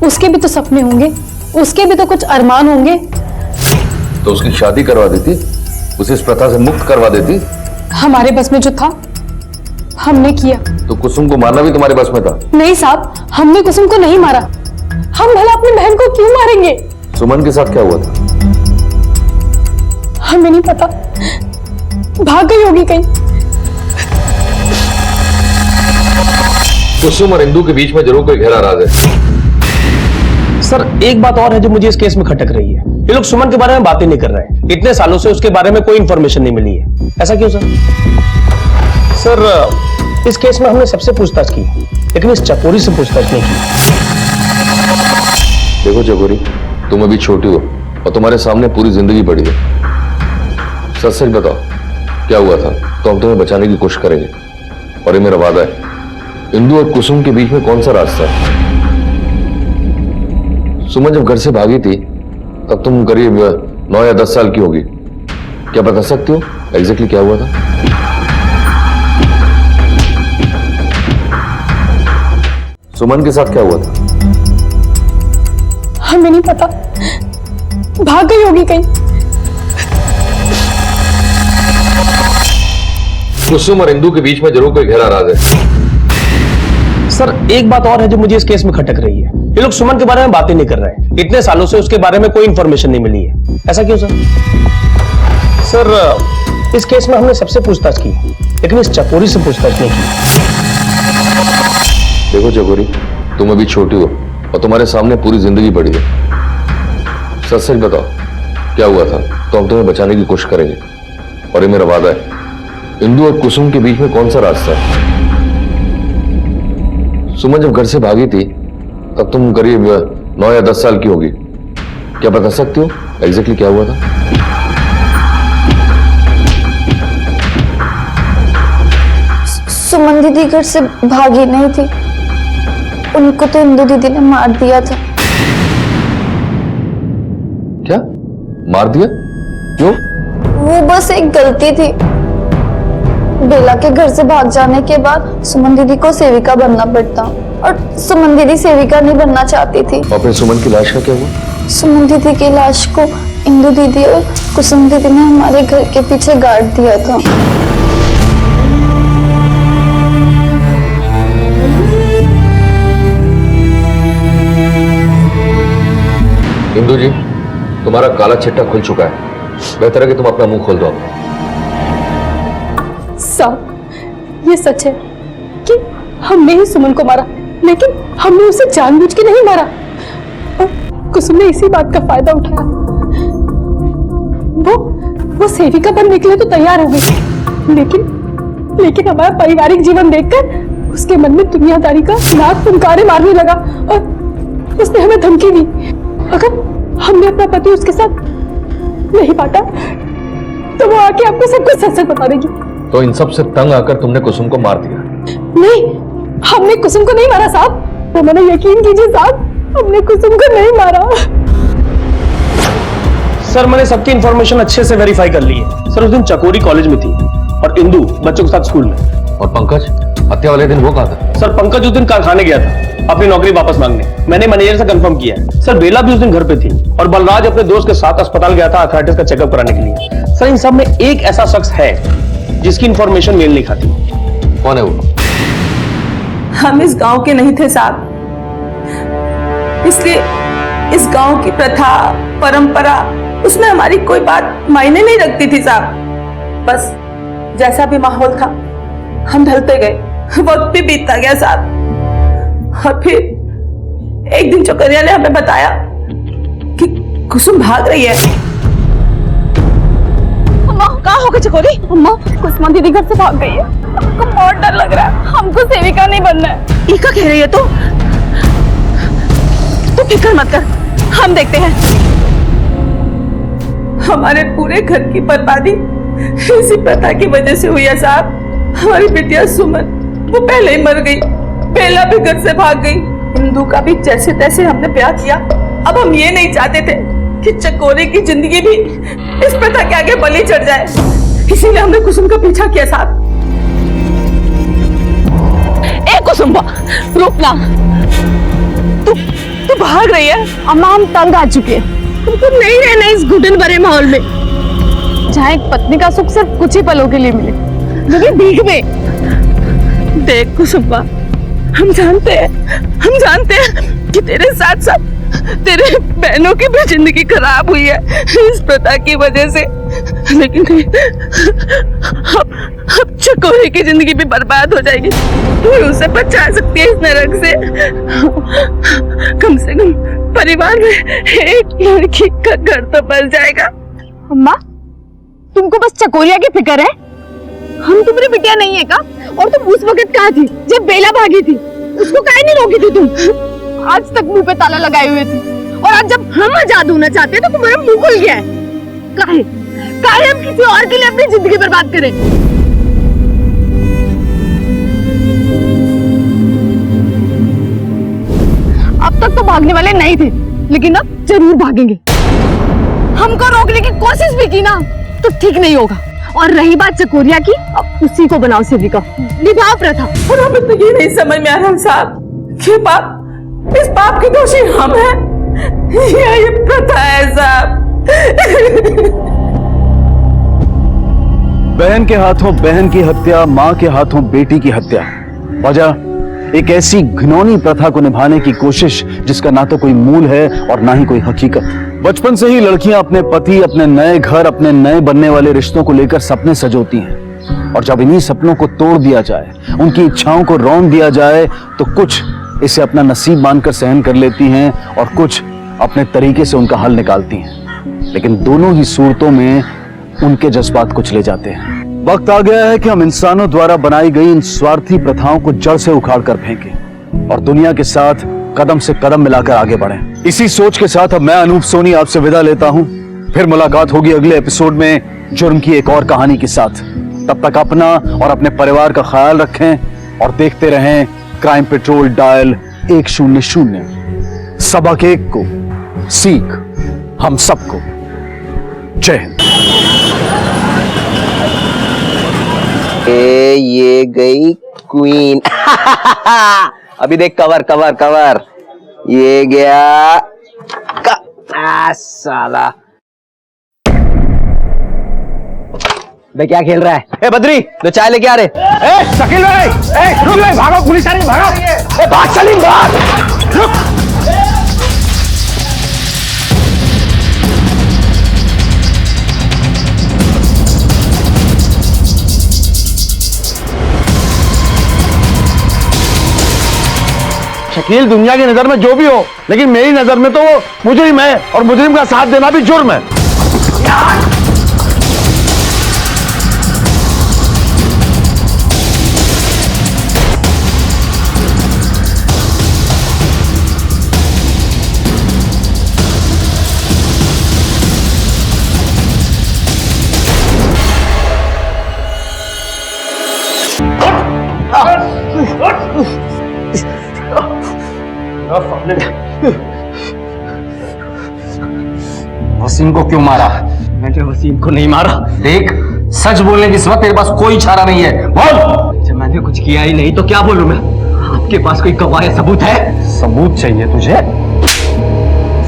[SPEAKER 12] उसके भी तो सपने होंगे, उसके भी तो कुछ अरमान होंगे।
[SPEAKER 14] तो उसकी शादी करवा देती, उसे इस प्रथा से मुक्त करवा देती।
[SPEAKER 12] हमारे बस में जो था हमने किया।
[SPEAKER 14] तो कुसुम को मारना भी तुम्हारे बस में था?
[SPEAKER 12] नहीं साहब, हमने कुसुम को नहीं मारा। हम भला अपनी बहन को क्यों मारेंगे?
[SPEAKER 14] सुमन के साथ क्या हुआ था?
[SPEAKER 12] हमें नहीं पता, भाग गई होगी कहीं।
[SPEAKER 14] कुसुम और इंदु के बीच में जरूर कोई गहरा राज है।
[SPEAKER 9] सर एक बात और है जो मुझे इस केस में खटक रही है, ये लोग सुमन के बारे में बातें नहीं कर रहे हैं। इतने सालों से उसके बारे में कोई इंफॉर्मेशन नहीं मिली है, ऐसा क्यों सर? सर इस केस में हमने सबसे पूछताछ की लेकिन इस चकोरी से पूछताछ नहीं की।
[SPEAKER 14] देखो चकोरी, तुम अभी छोटी हो और तुम्हारे सामने पूरी जिंदगी पड़ी है। सच सच बताओ क्या हुआ था, तो हम तुम्हें बचाने की कोशिश करेंगे। और ये मेरा वादा है, इंदु और कुसुम के बीच में कौन सा रास्ता है? सुमन जब घर से भागी थी तब तुम करीब 9 या 10 साल की होगी। क्या बता सकती हो एग्जैक्टली क्या हुआ था? सुमन के साथ क्या हुआ था?
[SPEAKER 12] हमें नहीं पता, भाग गई होगी कहीं।
[SPEAKER 14] कुसुम और इंदु के बीच में जरूर कोई गहरा राज है।
[SPEAKER 9] सर एक बात और है जो मुझे इस केस में खटक रही है, ये लोग सुमन के बारे में बातें नहीं कर रहे हैं। इतने सालों से उसके बारे में कोई इंफॉर्मेशन नहीं मिली है, ऐसा क्यों सर? सर इस केस में हमने सबसे पूछताछ की लेकिन इस चकोरी से पूछताछ नहीं की।
[SPEAKER 14] देखो चकोरी, तुम अभी छोटी हो और तुम्हारे सामने पूरी जिंदगी पड़ी है। सच सच बताओ क्या हुआ था, तो हम तुम्हें बचाने की कोशिश करेंगे। और ये मेरा वादा है, इंदु और कुसुम के बीच में कौन सा रास्ता है? सुमन जब घर से भागी थी तब तुम करीब 9 या 10 साल की होगी। क्या बता सकती हो एग्जैक्टली क्या हुआ था?
[SPEAKER 16] सुमन दीदी घर से भागी नहीं थी, उनको तो इंदु दीदी ने मार दिया था।
[SPEAKER 14] क्या मार दिया? क्यों?
[SPEAKER 16] वो बस एक गलती थी। बेला के घर से भाग जाने के बाद सुमन दीदी को सेविका बनना पड़ता और सुमन दीदी सेविका नहीं बनना चाहती थी।
[SPEAKER 14] और फिर सुमन की लाश का क्या हुआ?
[SPEAKER 16] सुमन दीदी की लाश को इंदु दीदी और कुसुम दीदी ने हमारे घर के पीछे गाड़ दिया था।
[SPEAKER 14] इंदु जी, तुम्हारा काला चिट्टा खुल चुका है। बेहतर है कि तुम अपना मुंह खोल दो।
[SPEAKER 12] साहब ये सच है कि हमने ही सुमन को मारा, लेकिन हमने उसे जानबूझ के नहीं मारा और कुसुम ने इसी बात का फायदा उठाया। वो सेविका बनने के लिए तो तैयार हो गई, लेकिन हमारा पारिवारिक जीवन देखकर उसके मन में दुनियादारी का नाक फुनकारे मारने लगा और उसने हमें धमकी दी अगर हमने अपना पति उसके साथ नहीं बांटा तो वो आके आपको सब कुछ सच सच बता देगी।
[SPEAKER 14] तो इन सब से तंग आकर तुमने कुसुम को मार दिया?
[SPEAKER 12] नहीं, हमने कुसुम को नहीं मारा साहब, तो मैंने यकीन कीजिए साहब, हमने कुसुम को नहीं मारा।
[SPEAKER 9] सर मैंने सबकी इंफॉर्मेशन अच्छे से वेरीफाई कर ली है। सर उस दिन चकोरी कॉलेज में थी और इंदु बच्चों के साथ स्कूल में।
[SPEAKER 14] और पंकज हत्या वाले दिन वो कहाँ था?
[SPEAKER 9] सर पंकज उस दिन कारखाने गया था अपनी नौकरी वापस मांगने। मैंने मैनेजर से कंफर्म किया है। सर बेला भी उस दिन घर पे थी और बलराज अपने दोस्त के साथ अस्पताल गया था आर्थराइटिस का चेकअप कराने के लिए। सर इन सब में एक ऐसा शख्स है जिसकी इंफॉर्मेशन मेल नहीं खाती।
[SPEAKER 14] कौन है वो?
[SPEAKER 6] हम इस गांव के नहीं थे साहब, इसलिए इस गांव की प्रथा परंपरा उसमें हमारी कोई बात मायने नहीं रखती थी साहब। बस जैसा भी माहौल था हम ढलते गए, वक्त भी बीतता गया साहब। और फिर एक दिन चकोरिया ने हमें बताया कि कुसुम भाग रही है।
[SPEAKER 4] अम्मा कहाँ हो गई चकोरी? अम्मा कुसुमा दीदी घर से भाग गई है। हमको बहुत डर लग रहा है, हमको सेविका नहीं बनना है।
[SPEAKER 6] ये क्या कह रही है तू? फिक्र मत कर, हम देखते हैं। हमारे पूरे घर की बर्बादी इसी प्रथा की वजह से हुई है साहब। हमारी बिटिया सुमन वो पहले ही मर गई, बेला भी घर से भाग गई, इंदु का भी जैसे तैसे हमने ब्याह किया। अब हम ये नहीं चाहते थे कि चकोरी की जिंदगी भी इस प्रथा के आगे बलि चढ़ जाए, इसीलिए हमने कुसुम का पीछा किया साहब। ए कुसुम रुक ना, तू भाग रही है।
[SPEAKER 4] अम्मा हम तंग आ चुके हैं, हमको नहीं रहना इस घुटन भरे माहौल में, जहाँ एक पत्नी का सुख सिर्फ कुछ ही पलों के लिए मिले, जो भी भीख में।
[SPEAKER 6] देख कुसुम्बा, हम जानते हैं कि तेरे साथ साथ तेरे बहनों की भी जिंदगी खराब हुई है इस प्रथा की वजह से, लेकिन अब चकोरी की जिंदगी भी बर्बाद हो जाएगी। तू उसे बचा सकती है इस नरक से। कम से कम परिवार में एक लड़की का घर तो बच जाएगा।
[SPEAKER 4] अम्मा तुमको बस चकोरिया की फिक्र है, हम तुम्हारी बिटिया नहीं है का? और तुम उस वक्त कहाँ थी जब बेला भागी थी? उसको काहे नहीं रोकी थी तुम? आज तक मुंह पे ताला लगाए हुए थे, और आज जब हम आजाद होना चाहते हैं तो तुम्हारा मुंह खुल गया है। काहे हम किसी और के लिए अपनी जिंदगी बर्बाद करें? अब तक तो भागने वाले नहीं थे, लेकिन अब जरूर भागेंगे। हमको रोकने की कोशिश भी की ना तो ठीक नहीं होगा। और रही बात चकोरिया की, अब उसी को बनाओ सेविका, निभाओ प्रथा।
[SPEAKER 6] और हमें तो ये नहीं समझ में आ रहा साहब कि इस पाप के दोषी हम हैं या ये प्रथा है साहब।
[SPEAKER 2] बहन के हाथों बहन की हत्या, माँ के हाथों बेटी की हत्या, वजह एक ऐसी घिनौनी प्रथा को निभाने की कोशिश जिसका ना तो कोई मूल है और ना ही कोई हकीकत। बचपन से ही लड़कियां अपने पति, अपने नए घर, अपने नए बनने वाले रिश्तों को लेकर सपने सजोती हैं, और जब इन्हीं सपनों को तोड़ दिया जाए, उनकी इच्छाओं को रौंद दिया जाए, तो कुछ इसे अपना नसीब मानकर सहन कर लेती हैं और कुछ अपने तरीके से उनका हल निकालती हैं। लेकिन दोनों ही सूरतों में उनके जज्बात कुचले जाते हैं। वक्त आ गया है कि हम इंसानों द्वारा बनाई गई इन स्वार्थी प्रथाओं को जड़ से उखाड़ कर फेंकें और दुनिया के साथ कदम से कदम मिलाकर आगे बढ़ें। इसी सोच के साथ अब मैं अनूप सोनी आपसे विदा लेता हूं। फिर मुलाकात होगी अगले एपिसोड में जुर्म की एक और कहानी के साथ। तब तक अपना और अपने परिवार का ख्याल रखें और देखते रहें क्राइम पेट्रोल डायल 100। सबक एक को, सीख हम सबको। जय हिंद।
[SPEAKER 17] ये गई क्वीन। अभी देख कवर कवर कवर, ये गया साला। भाई क्या खेल रहा है? ए बद्री, दो चाय लेके आ रहे।
[SPEAKER 5] ए शकील भाई, ए रुक ले, भागो, पुलिस आ रही, भागो। ए भाग सलीम, भाग, रुक। शकील, दुनिया की नजर में जो भी हो, लेकिन मेरी नजर में तो वो मुजरिम है, और मुजरिम का साथ देना भी जुर्म है।
[SPEAKER 10] वसीम को क्यों मारा?
[SPEAKER 5] मैंने वसीम को नहीं मारा।
[SPEAKER 10] देख, सच बोलने की सिवा तेरे पास कोई चारा नहीं है, बोल।
[SPEAKER 5] जब मैंने कुछ किया ही नहीं तो क्या बोलूं मैं? आपके पास कोई गवाह या सबूत है?
[SPEAKER 10] सबूत चाहिए तुझे?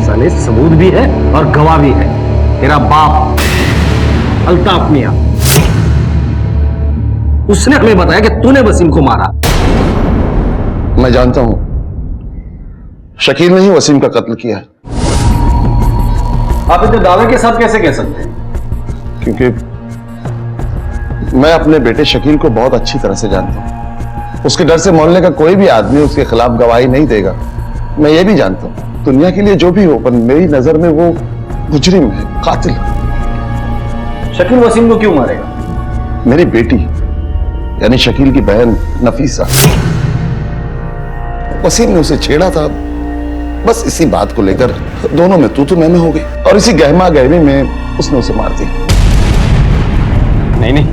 [SPEAKER 10] साले सबूत भी है और गवाह भी है। तेरा बाप अल्ताफ मियां, उसने हमें बताया कि तूने वसीम को मारा।
[SPEAKER 14] मैं जानता हूं शकील ने ही वसीम का कत्ल किया है।
[SPEAKER 2] आप इतने दावे के साथ कैसे कह सकते हैं?
[SPEAKER 14] क्योंकि मैं अपने बेटे शकील को बहुत अच्छी तरह से जानता हूं।
[SPEAKER 18] उसके डर से मोहल्ले का कोई भी आदमी उसके खिलाफ गवाही नहीं देगा। मैं ये भी जानता हूँ दुनिया के लिए जो भी हो, पर मेरी नजर में वो मुजरिम है, कातिल।
[SPEAKER 2] शकील वसीम को क्यों मारेगा?
[SPEAKER 18] मेरी बेटी यानी शकील की बहन नफीसा, वसीम ने उसे छेड़ा था। बस इसी बात को लेकर दोनों में तू मैं हो गई और इसी गहमा गहमी में उसने उसे मार दिया।
[SPEAKER 17] नहीं नहीं,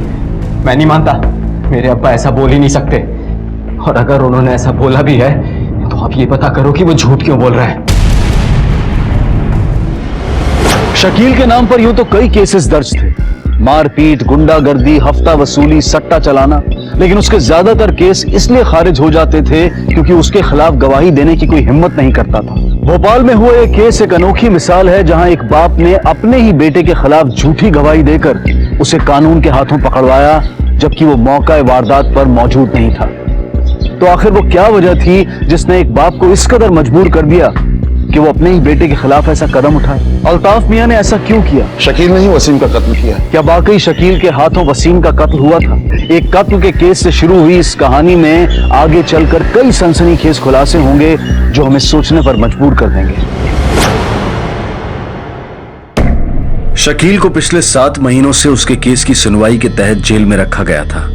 [SPEAKER 17] मैं नहीं मानता। मेरे अब्बा ऐसा बोल ही नहीं सकते, और अगर उन्होंने ऐसा बोला भी है तो आप ये पता करो कि वो झूठ क्यों बोल रहा है।
[SPEAKER 2] शकील के नाम पर यूं तो कई केसेस दर्ज थे, मारपीट, गुंडागर्दी, हफ्ता वसूली, सट्टा चलाना, लेकिन उसके ज्यादातर केस इसलिए खारिज हो जाते थे क्योंकि उसके खिलाफ गवाही देने की कोई हिम्मत नहीं करता था। भोपाल में हुआ एक केस एक अनोखी मिसाल है जहां एक बाप ने अपने ही बेटे के खिलाफ झूठी गवाही देकर उसे कानून के हाथों पकड़वाया, जबकि वो मौका वारदात पर मौजूद नहीं था। तो आखिर वो क्या वजह थी जिसने एक बाप को इस कदर मजबूर कर दिया कि वो अपने ही बेटे के खिलाफ ऐसा कदम उठाए? अल्ताफ मियां ने ऐसा क्यों किया?
[SPEAKER 18] शकील ने ही वसीम का कत्ल किया।
[SPEAKER 2] क्या वाकई शकील के हाथों वसीम का कत्ल हुआ था? एक कत्ल के केस से शुरू हुई इस कहानी में आगे चलकर कई सनसनीखेज खुलासे होंगे जो हमें सोचने पर मजबूर कर देंगे। शकील को पिछले 7 महीनों से उसके केस की सुनवाई के तहत जेल में रखा गया था।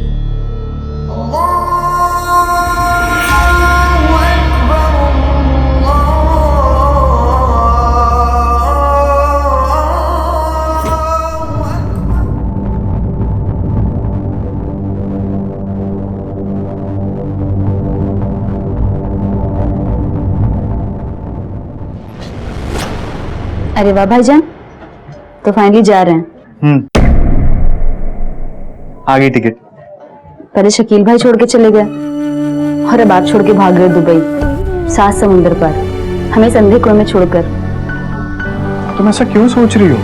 [SPEAKER 15] अरे वाह भाईजान, तो फाइनली जा रहे हैं।
[SPEAKER 9] आ गई टिकट।
[SPEAKER 15] पहले शकील भाई छोड़ के चले गए और अब आप छोड़ के भाग गए दुबई, 7 समुंदर पार, हमें इस अंधे कुएं में छोड़कर।
[SPEAKER 9] तुम ऐसा क्यों सोच रही हो?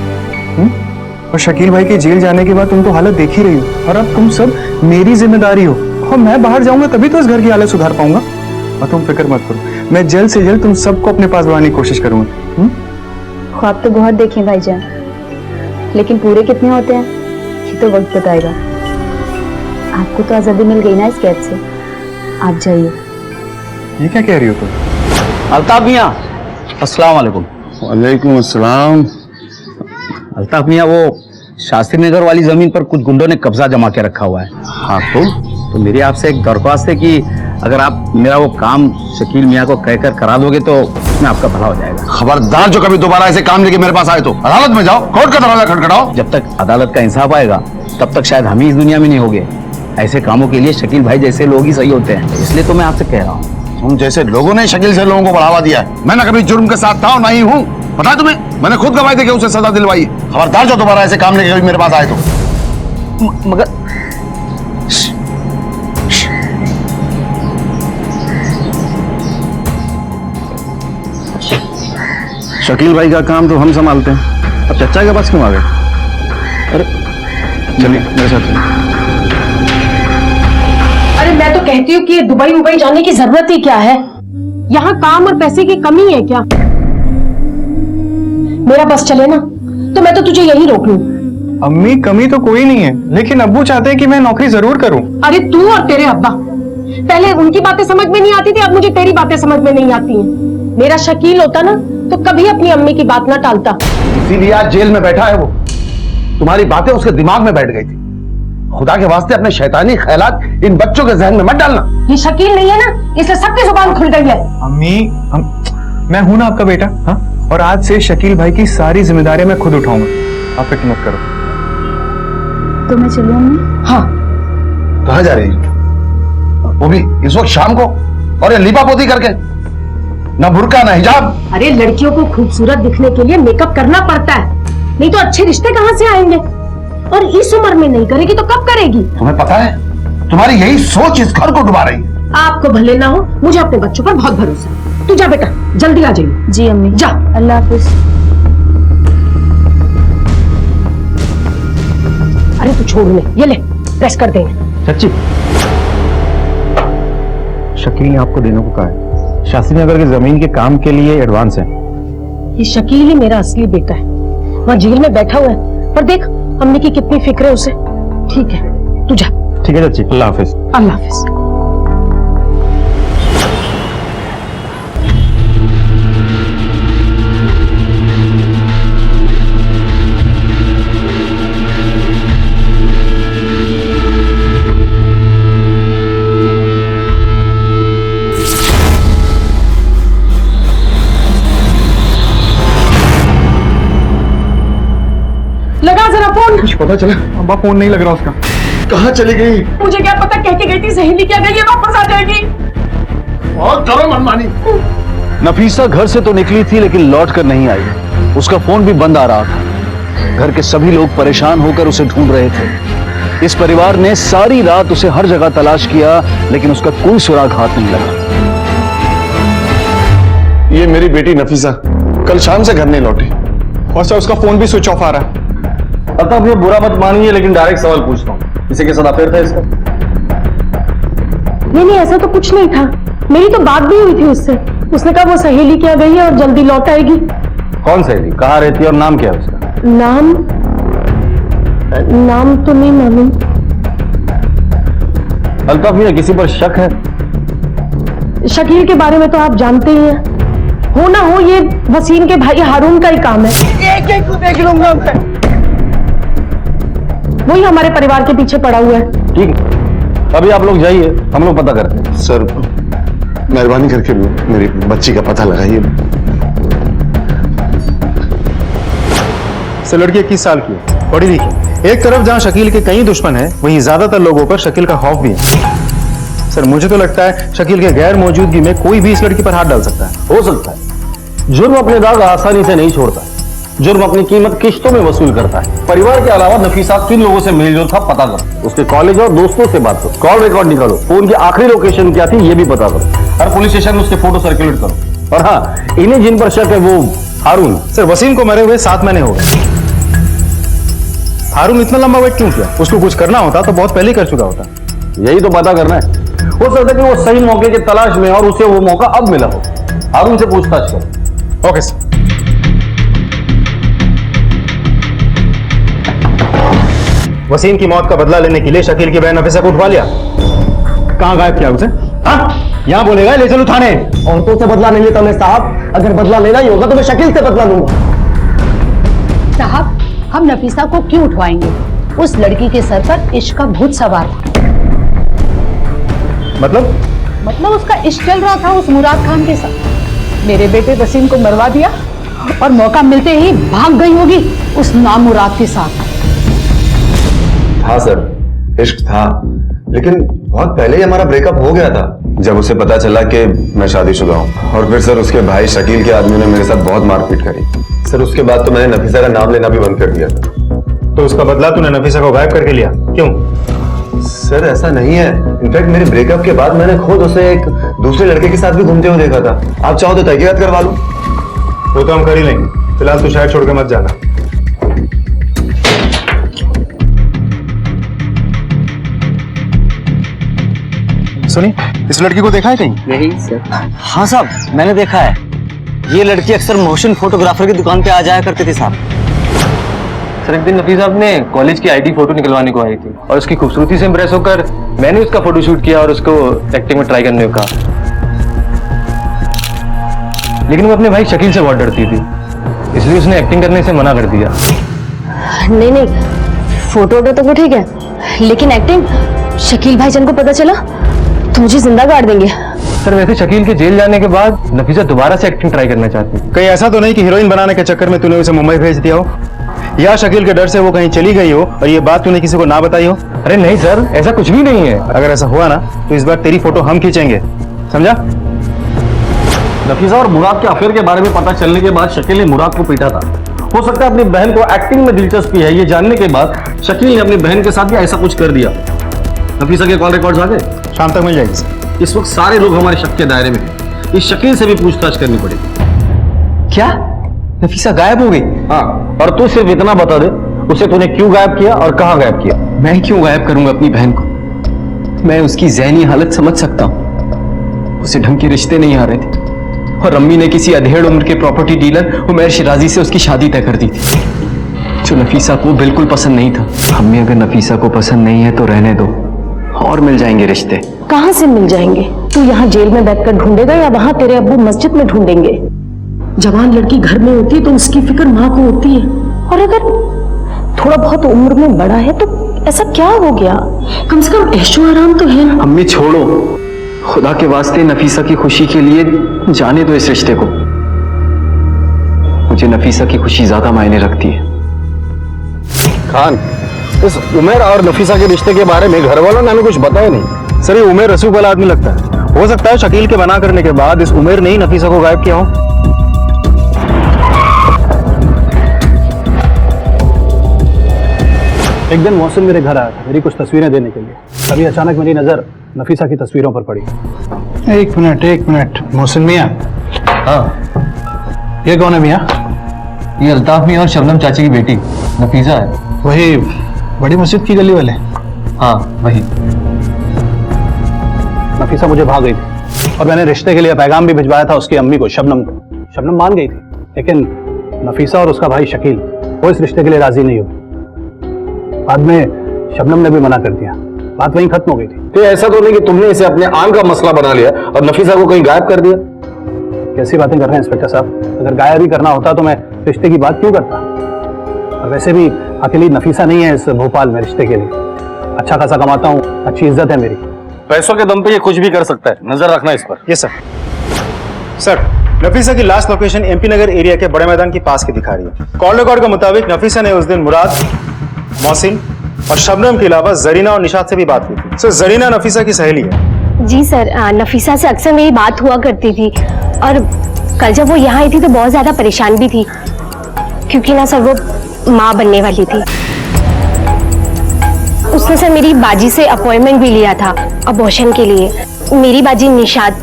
[SPEAKER 9] और शकील भाई के जेल जाने के बाद तुम तो हालत देख ही रही हो, और अब तुम सब मेरी जिम्मेदारी हो, और मैं बाहर जाऊंगा तभी तो इस घर की हालत सुधार पाऊंगा। और तुम फिक्र मत करो, मैं जल्द से जल्द तुम सबको अपने पास बुलाने की कोशिश करूंगा।
[SPEAKER 15] ख्वाब तो बहुत देखे भाईजान, लेकिन पूरे कितने होते हैं ये तो वक्त बताएगा। आपको तो आजादी मिल गई ना इस कैद से, आप जाइए।
[SPEAKER 9] ये क्या कह रही हो तुम?
[SPEAKER 8] अल्ताफ मियां, अस्सलाम वालेकुम।
[SPEAKER 18] वालेकुम अस्सलाम।
[SPEAKER 8] अल्ताफ मियां, वो शास्त्री नगर वाली जमीन पर कुछ गुंडों ने कब्जा जमा के रखा हुआ है।
[SPEAKER 18] हाँ
[SPEAKER 8] तो मेरी आपसे एक दरख्वास्त है कि अगर आप मेरा वो काम शकील मियां को कहकर करा दोगे तो उसमें आपका भला हो जाएगा।
[SPEAKER 18] खबरदार जो कभी दोबारा ऐसे काम लेके मेरे पास आए तो अदालत में जाओ, कोर्ट का दरवाजा खटखटाओ।
[SPEAKER 8] जब तक अदालत का इंसाफ आएगा तब तक शायद हम ही इस दुनिया में नहीं होंगे। ऐसे कामों के लिए शकील भाई जैसे लोग ही सही होते हैं, इसलिए तो मैं आपसे कह रहा हूँ।
[SPEAKER 18] तुम जैसे लोगों ने शकील से लोगों को बढ़ावा दिया है। मैं ना कभी जुर्म के साथ था और ना ही हूँ, पता है तुम्हें? मैंने खुद गवाही देके उसे सजा दिलवाई। खबरदार जो दोबारा ऐसे काम लेके मेरे पास आए तो।
[SPEAKER 8] मगर
[SPEAKER 2] शकील भाई का काम तो हम संभालते हैं, अब चचा के पास क्यों आ गए? अरे चलिए मेरे साथ चलिए।
[SPEAKER 19] अरे मैं तो कहती हूँ कि दुबई मुंबई जाने की जरूरत ही क्या है? यहाँ काम और पैसे की कमी है क्या? मेरा बस चले ना तो मैं तो तुझे यहीं रोक लूं।
[SPEAKER 9] अम्मी, कमी तो कोई नहीं है, लेकिन अब्बू चाहते हैं कि मैं नौकरी जरूर करूं।
[SPEAKER 19] अरे तू और तेरे अब्बा, पहले उनकी बातें समझ में नहीं आती थी, अब मुझे तेरी बातें समझ में नहीं आती हैं। मेरा शकील होता ना तो कभी अपनी अम्मी की बात ना टालता।
[SPEAKER 18] इसीलिए आज जेल में बैठा है वो। तुम्हारी बातें उसके दिमाग में बैठ गई थी। खुदा के वास्ते अपने शैतानी ख्यालात इन बच्चों के जहन में मत डालना।
[SPEAKER 19] ये शकील नहीं है ना, इसलिए सबकी जुबान खुल गई है।
[SPEAKER 9] अम्मी, मैं हूं ना आपका बेटा, हाँ? और आज से शकील भाई की सारी जिम्मेदारियां मैं खुद उठाऊंगा, आप फिक्र मत करो।
[SPEAKER 15] तो मैं चलूं अम्मी?
[SPEAKER 19] हाँ।
[SPEAKER 18] कहाँ जा रही है? वो भी इस वक्त शाम को, और ये लिपा पोती करके, ना बुर्का ना हिजाब।
[SPEAKER 19] अरे लड़कियों को खूबसूरत दिखने के लिए मेकअप करना पड़ता है, नहीं तो अच्छे रिश्ते कहाँ से आएंगे? और इस उम्र में नहीं करेगी तो कब करेगी?
[SPEAKER 18] तुम्हें पता है तुम्हारी यही सोच इस घर को डुबा रही है।
[SPEAKER 19] आपको भले ना हो, मुझे अपने बच्चों पर बहुत भरोसा है। तू जा बेटा, जल्दी आ जाइए।
[SPEAKER 15] जी अम्मी।
[SPEAKER 19] जा,
[SPEAKER 15] अल्लाह हाफिज।
[SPEAKER 19] अरे तू छोड़ ले, ये ले प्रेस कर देंगे।
[SPEAKER 9] सच्ची शकील ने आपको देने को कहा है, शास्त्री नगर की जमीन के काम के लिए एडवांस है।
[SPEAKER 19] ये शकील ही मेरा असली बेटा है, वहाँ जेल में बैठा हुआ है, पर देख अम्मी की कितनी फिक्र है उसे। ठीक है तू जा।
[SPEAKER 9] ठीक है चाची, अल्लाह हाफिज।
[SPEAKER 19] अल्लाह हाफिज।
[SPEAKER 18] कुछ पता चला?
[SPEAKER 3] अब्बा फोन नहीं लग रहा उसका।
[SPEAKER 18] कहाँ चली गई?
[SPEAKER 19] मुझे क्या पता, कह के गई थी सहेली क्या गई है, वापस आ जाएगी।
[SPEAKER 18] और करो मनमानी।
[SPEAKER 2] नफीसा घर से तो निकली थी लेकिन लौट कर नहीं आई। उसका फोन भी बंद आ रहा था। घर के सभी लोग परेशान होकर उसे ढूंढ रहे थे। इस परिवार ने सारी रात उसे हर जगह तलाश किया लेकिन उसका कोई सुराग हाथ नहीं लगा।
[SPEAKER 18] ये मेरी बेटी नफीसा कल शाम से घर नहीं लौटी
[SPEAKER 3] और सर उसका फोन भी स्विच ऑफ आ रहा है।
[SPEAKER 2] अब ये बुरा मत मानिए लेकिन डायरेक्ट सवाल पूछता हूँ, किसी के साथ अफेयर था इसका?
[SPEAKER 19] नहीं, ऐसा तो कुछ नहीं था। मेरी तो बात भी हुई थी उससे। उसने कहा वो सहेली क्या गई है और जल्दी लौट आएगी।
[SPEAKER 2] कौन सहेली? कहाँ रहती है और नाम क्या है उसका?
[SPEAKER 19] नाम तो नहीं मालूम।
[SPEAKER 2] अल्ताफ भैया किसी पर शक है?
[SPEAKER 19] शकील के बारे में तो आप जानते ही हैं। हो ना हो ये वसीम के भाई हारून का ही काम है। एक को देख लूंगा मैं। वही हमारे परिवार के पीछे पड़ा हुआ है।
[SPEAKER 2] ठीक है, अभी आप लोग जाइए, हम लोग पता करते हैं।
[SPEAKER 18] सर मेहरबानी करके मेरी बच्ची का पता लगाइए।
[SPEAKER 9] सर लड़की 21 साल की है, पढ़ी लिखी। एक तरफ जहां शकील के कई दुश्मन हैं, वहीं ज्यादातर लोगों पर शकील का खौफ भी है। सर मुझे तो लगता है शकील के गैर मौजूदगी में कोई भी इस लड़की पर हाथ डाल सकता है।
[SPEAKER 2] हो सकता है। जुर्म अपने दाग आसानी से नहीं छोड़ता। जुर्म अपनी कीमत किश्तों में वसूल करता है। परिवार के अलावा नफीसा किन लोगों से मेलजोल था पता करो, उसके कॉलेज और दोस्तों से बात करो, कॉल रिकॉर्ड निकालो, फोन की आखिरी लोकेशन क्या थी ये भी पता करो, हर पुलिस स्टेशन में उसके फोटो सर्कुलेट करो। और हाँ, इन्हें जिन पर शक है वो हारून।
[SPEAKER 9] सर वसीम को मरे हुए 7 महीने हो गए। हारून इतना लंबा वेट क्यों किया? उसको कुछ करना होता तो बहुत पहले ही कर चुका होता।
[SPEAKER 2] यही तो पता करना है। हो सकता है कि वो सही मौके की तलाश में और उसे वो मौका अब मिला हो। हारून से पूछताछ करो।
[SPEAKER 9] Okay sir. वसीम की मौत का बदला लेने के लिए शकील की बहन नफीसा को उठवा लिया। कहां गायब किया उसे? यहां बोलेगा, ले चलो थाने।
[SPEAKER 13] औरतों से बदला नहीं लेता मैं साहब। अगर बदला लेना ही होगा तो मैं शकील से बदला लूंगा।
[SPEAKER 20] साहब हम नफीसा को क्यों उठवाएंगे? उस लड़की के सर पर इश्क का भूत सवार था।
[SPEAKER 9] मतलब
[SPEAKER 20] उसका इश्क चल रहा था उस मुराद खान के साथ। मेरे बेटे वसीम को मरवा दिया और मौका मिलते ही भाग गई होगी उस नामुराद के साथ।
[SPEAKER 17] हाँ सर, इश्क था, लेकिन बहुत पहले ही हमारा ब्रेकअप हो गया था जब उसे पता चला कि मैं शादीशुदा हूँ। और फिर सर उसके भाई शकील के आदमियों ने मेरे साथ बहुत मारपीट करी। सर उसके बाद तो मैंने नफीसा का नाम लेना भी बंद कर दिया था।
[SPEAKER 9] तो उसका बदला तूने नफीसा को गायब करके लिया, क्यों?
[SPEAKER 17] सर ऐसा नहीं है। इनफैक्ट मेरे ब्रेकअप के बाद मैंने खुद उसे एक दूसरे लड़के के साथ भी घूमते हुए देखा था। आप चाहो तो तहकीकात करवा लूं।
[SPEAKER 9] वो तो हम कर ही लेंगे। फिलहाल तू शहर छोड़ के मत जाना। सुनी, इस लड़की को देखा है कहीं?
[SPEAKER 8] यही सर। हाँ साहब, मैंने देखा है। ये लड़की अक्सर मोशन फोटोग्राफर की दुकान पे आ जाया करती थी साहब।
[SPEAKER 17] सर एक दिन नफीसा अपने कॉलेज की आईडी फोटो निकलवाने को आई थी और उसकी खूबसूरती से इंप्रेस होकर मैंने उसका फोटो शूट किया और उसको एक्टिंग में ट्राई करने को कहा। लेकिन वो अपने भाई शकील से बहुत डरती थी, इसलिए उसने एक्टिंग करने से मना कर दिया।
[SPEAKER 12] नहीं, फोटो तो वो ठीक है, लेकिन एक्टिंग शकील भाईजान को पता चला तो मुझे जिंदा गाड़ देंगे।
[SPEAKER 17] सर वैसे शकील के जेल जाने के बाद नफीसा दोबारा से एक्टिंग ट्राई करना चाहती है।
[SPEAKER 9] कहीं ऐसा तो नहीं कि हीरोइन बनाने के चक्कर में तूने उसे मुंबई भेज दिया हो, या शकील के डर से वो कहीं चली गई हो और ये बात तूने किसी को ना बताई हो?
[SPEAKER 17] अरे नहीं सर, ऐसा कुछ भी नहीं है।
[SPEAKER 9] अगर ऐसा हुआ ना तो इस बार तेरी फोटो हम खींचेंगे, समझा?
[SPEAKER 2] नफीसा और मुराद के अफेयर के बारे में पता चलने के बाद शकील ने मुराद को पीटा था। हो सकता है अपनी बहन को एक्टिंग में दिलचस्पी है, ये जानने के बाद शकील ने अपनी बहन के साथ भी ऐसा कुछ कर दिया। नफीसा के कॉल रिकॉर्ड्स आ गए?
[SPEAKER 9] शाम तक मिल जाएगी सर।
[SPEAKER 2] इस वक्त सारे लोग हमारे शक के दायरे में हैं। इस शकील से भी पूछताछ करनी पड़ेगी।
[SPEAKER 17] क्या नफीसा गायब हो गई?
[SPEAKER 2] हाँ, और तू सिर्फ इतना बता दे उसे तूने क्यों गायब किया और कहां गायब किया?
[SPEAKER 17] मैं क्यों गायब करूंगा अपनी बहन को? मैं उसकी ज़हनी हालत समझ सकता हूँ। उसे ढंग के रिश्ते नहीं आ रहे थे और अम्मी ने किसी अधेड़ उम्र के प्रॉपर्टी डीलर उमैर शिराजी से उसकी शादी तय कर दी थी, जो नफीसा को बिल्कुल पसंद नहीं था। अम्मी अगर नफीसा को पसंद नहीं है तो रहने दो, और मिल जाएंगे रिश्ते।
[SPEAKER 19] कहाँ से मिल जाएंगे? तू यहाँ जेल में बैठकर ढूंढेगा या वहाँ तेरे अब्बू मस्जिद में ढूंढेंगे? जवान लड़की घर में होती है तो उसकी फिक्र माँ को होती है, और अगर थोड़ा बहुत उम्र में बड़ा है तो ऐसा क्या हो गया? कम से कम ऐशो आराम तो है ना।
[SPEAKER 17] अम्मी छोड़ो, खुदा के वास्ते नफीसा की खुशी के लिए जाने दो इस रिश्ते को। मुझे नफीसा की खुशी ज्यादा मायने रखती है।
[SPEAKER 2] खान, इस उमेर और नफीसा के रिश्ते के बारे में घर वालों ने हमें कुछ बताया नहीं।
[SPEAKER 9] सर ये उमेर रसूख वाला आदमी लगता है। हो सकता है शकील के मना करने के बाद इस उमेर ने ही नफीसा को गायब किया हो। एक दिन मोहसिन मेरे घर आया था मेरी कुछ तस्वीरें देने के लिए। तभी अचानक मेरी नजर नफीसा की तस्वीरों पर पड़ी। एक मिनट, मोहसिन मियाँ।
[SPEAKER 17] हाँ,
[SPEAKER 9] ये कौन है मियाँ?
[SPEAKER 17] ये अल्ताफ मियाँ और शबनम चाची की बेटी नफीसा है।
[SPEAKER 9] वही बड़ी मस्जिद की गली वाले?
[SPEAKER 17] हाँ वही।
[SPEAKER 9] नफीसा मुझे भाग गई थी और मैंने रिश्ते के लिए पैगाम भी भिजवाया था उसकी अम्मी को, शबनम को। शबनम मान गई थी, लेकिन नफीसा और उसका भाई शकील वो इस रिश्ते के लिए राजी नहीं हुए। बाद में शबनम ने भी मना कर दिया, बात वहीं खत्म हो गई थी।
[SPEAKER 2] तो ऐसा तो नहीं कि तुमने इसे अपने आन का मसला बना लिया और नफीसा को कहीं गायब कर दिया?
[SPEAKER 9] कैसी बातें कर रहे हैं इंस्पेक्टर साहब? अगर गायब ही करना होता तो मैं रिश्ते की बात क्यों करता? और वैसे भी अकेली नफीसा नहीं है इस भोपाल में रिश्ते के लिए। अच्छा खासा कमाता हूँ, अच्छी इज्जत है मेरी।
[SPEAKER 2] पैसों के दम पे ये कुछ भी कर सकता है, नजर रखना इस पर।
[SPEAKER 9] Yes sir. नफीसा की last location MP Nagar area के बड़े मैदान के पास की दिखा रही है। कॉल रिकॉर्ड के मुताबिक नफीसा ने उस दिन मुराद, मोहसिन और शबनम के अलावा जरीना और निशात से भी बात की थी। सर जरीना नफीसा की सहेली है।
[SPEAKER 12] जी सर, नफीसा से अक्सर मेरी बात हुआ करती थी और कल जब वो यहाँ आई थी तो बहुत ज्यादा परेशान भी थी, क्योंकि ना सर वो माँ बनने वाली थी। उसने सर मेरी बाजी से अपॉइंटमेंट भी लिया था अबॉर्शन के लिए। मेरी बाजी निशात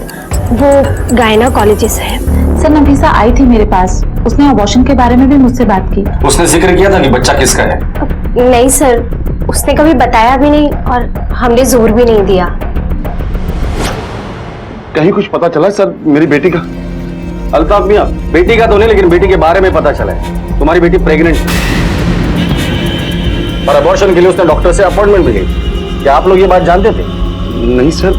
[SPEAKER 12] वो गायना से है।
[SPEAKER 15] सर नफीसा आई थी मेरे पास, उसने अबॉर्शन के बारे में भी मुझसे बात की।
[SPEAKER 11] उसने जिक्र किया था कि बच्चा किसका है?
[SPEAKER 12] नहीं सर, उसने कभी बताया भी नहीं और हमने जोर भी नहीं दिया।
[SPEAKER 18] कहीं कुछ पता चला सर मेरी बेटी का?
[SPEAKER 2] अल्ताफ मियाँ, बेटी का तो नहीं लेकिन बेटी के बारे में पता चला है। तुम्हारी बेटी प्रेग्नेंट है और अबॉर्शन के लिए उसने डॉक्टर से अपॉइंटमेंट भी ली। क्या आप लोग ये बात जानते थे?
[SPEAKER 18] नहीं सर,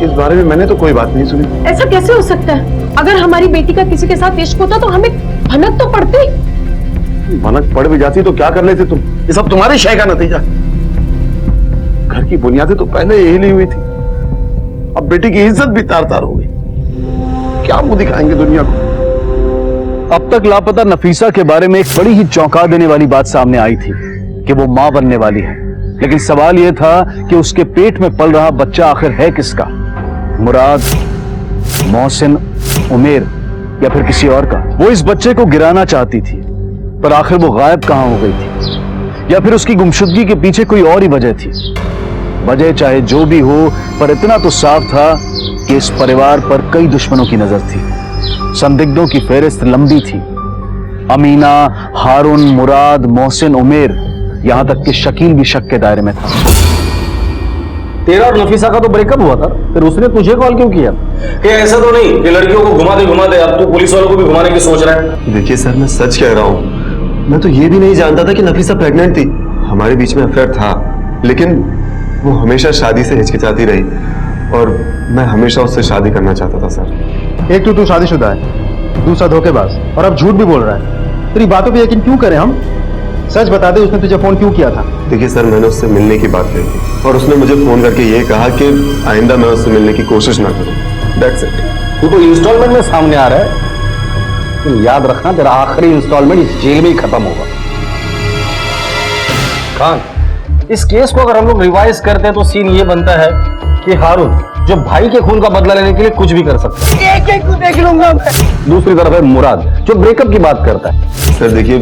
[SPEAKER 18] इस बारे में मैंने तो कोई बात नहीं सुनी।
[SPEAKER 19] ऐसा कैसे हो सकता है? अगर हमारी बेटी का किसी के साथ इश्क होता तो हमें भनक तो पड़ती।
[SPEAKER 18] भनक पड़ भी जाती तो क्या कर लेते तुम? ये सब तुम्हारी शय का नतीजा। घर की बुनियादें तो पहले ही हिली हुई थी, अब बेटी की इज्जत भी तार तार हो गई। क्या मुंह दिखाएंगे दुनिया को?
[SPEAKER 2] अब तक लापता नफीसा के बारे में एक बड़ी ही चौंका देने वाली बात सामने आई थी कि वो मां बनने वाली है। लेकिन सवाल यह था कि उसके पेट में पल रहा बच्चा आखिर है किसका? मुराद, मोहसिन, उमेर या फिर किसी और का? वो इस बच्चे को गिराना चाहती थी, पर आखिर वो गायब कहां हो गई थी? या फिर उसकी गुमशुदगी के पीछे कोई और ही वजह थी? वजह चाहे जो भी हो, पर इतना तो साफ था कि इस परिवार पर कई दुश्मनों की नजर थी। संदिग्धों की फेहरिस्त लंबी थी। अमीना, हारून, मुराद, मोहसिन, उमेर, यहां तक कि शकील भी शक के दायरे में था। तेरा और नफीसा का तो ब्रेकअप हुआ था, फिर उसने तुझे कॉल क्यों किया? कि ऐसा तो नहीं कि लड़कियों को घुमाते अब तू पुलिस वालों को भी घुमाने की सोच रहा है?
[SPEAKER 17] देखिए सर, मैं सच कह रहा हूँ। मैं तो ये भी नहीं जानता था कि नफीसा प्रेग्नेंट थी। हमारे बीच में अफेयर था, लेकिन वो हमेशा शादी से हिचकिचाती रही और मैं हमेशा उससे शादी करना चाहता था सर।
[SPEAKER 9] एक तो तू शादीशुदा है, दूसरा धोखेबाज, और अब झूठ भी बोल रहा है। तेरी बातों पे यकीन क्यों करें हम? सच बता दे, उसने तुझे फोन क्यों किया था?
[SPEAKER 17] देखिए सर, मैंने उससे मिलने की बात कही थी और उसने मुझे फोन करके ये कहा कि आइंदा मैं उससे मिलने की कोशिश ना करूं। That's it.
[SPEAKER 2] तू तो इंस्टॉलमेंट में सामने आ रहा है। तुम याद रखना, तेरा आखिरी इंस्टॉलमेंट इस जेल में ही खत्म होगा। खान, इस केस को अगर हम लोग रिवाइज करते हैं तो सीन ये बनता है कि हारून जो भाई के खून का बदला लेने के लिए कुछ भी कर सकता है।
[SPEAKER 19] एक को देख लूंगा मैं।
[SPEAKER 2] दूसरी तरफ है मुराद जो ब्रेकअप की बात करता है।
[SPEAKER 17] सर देखिए,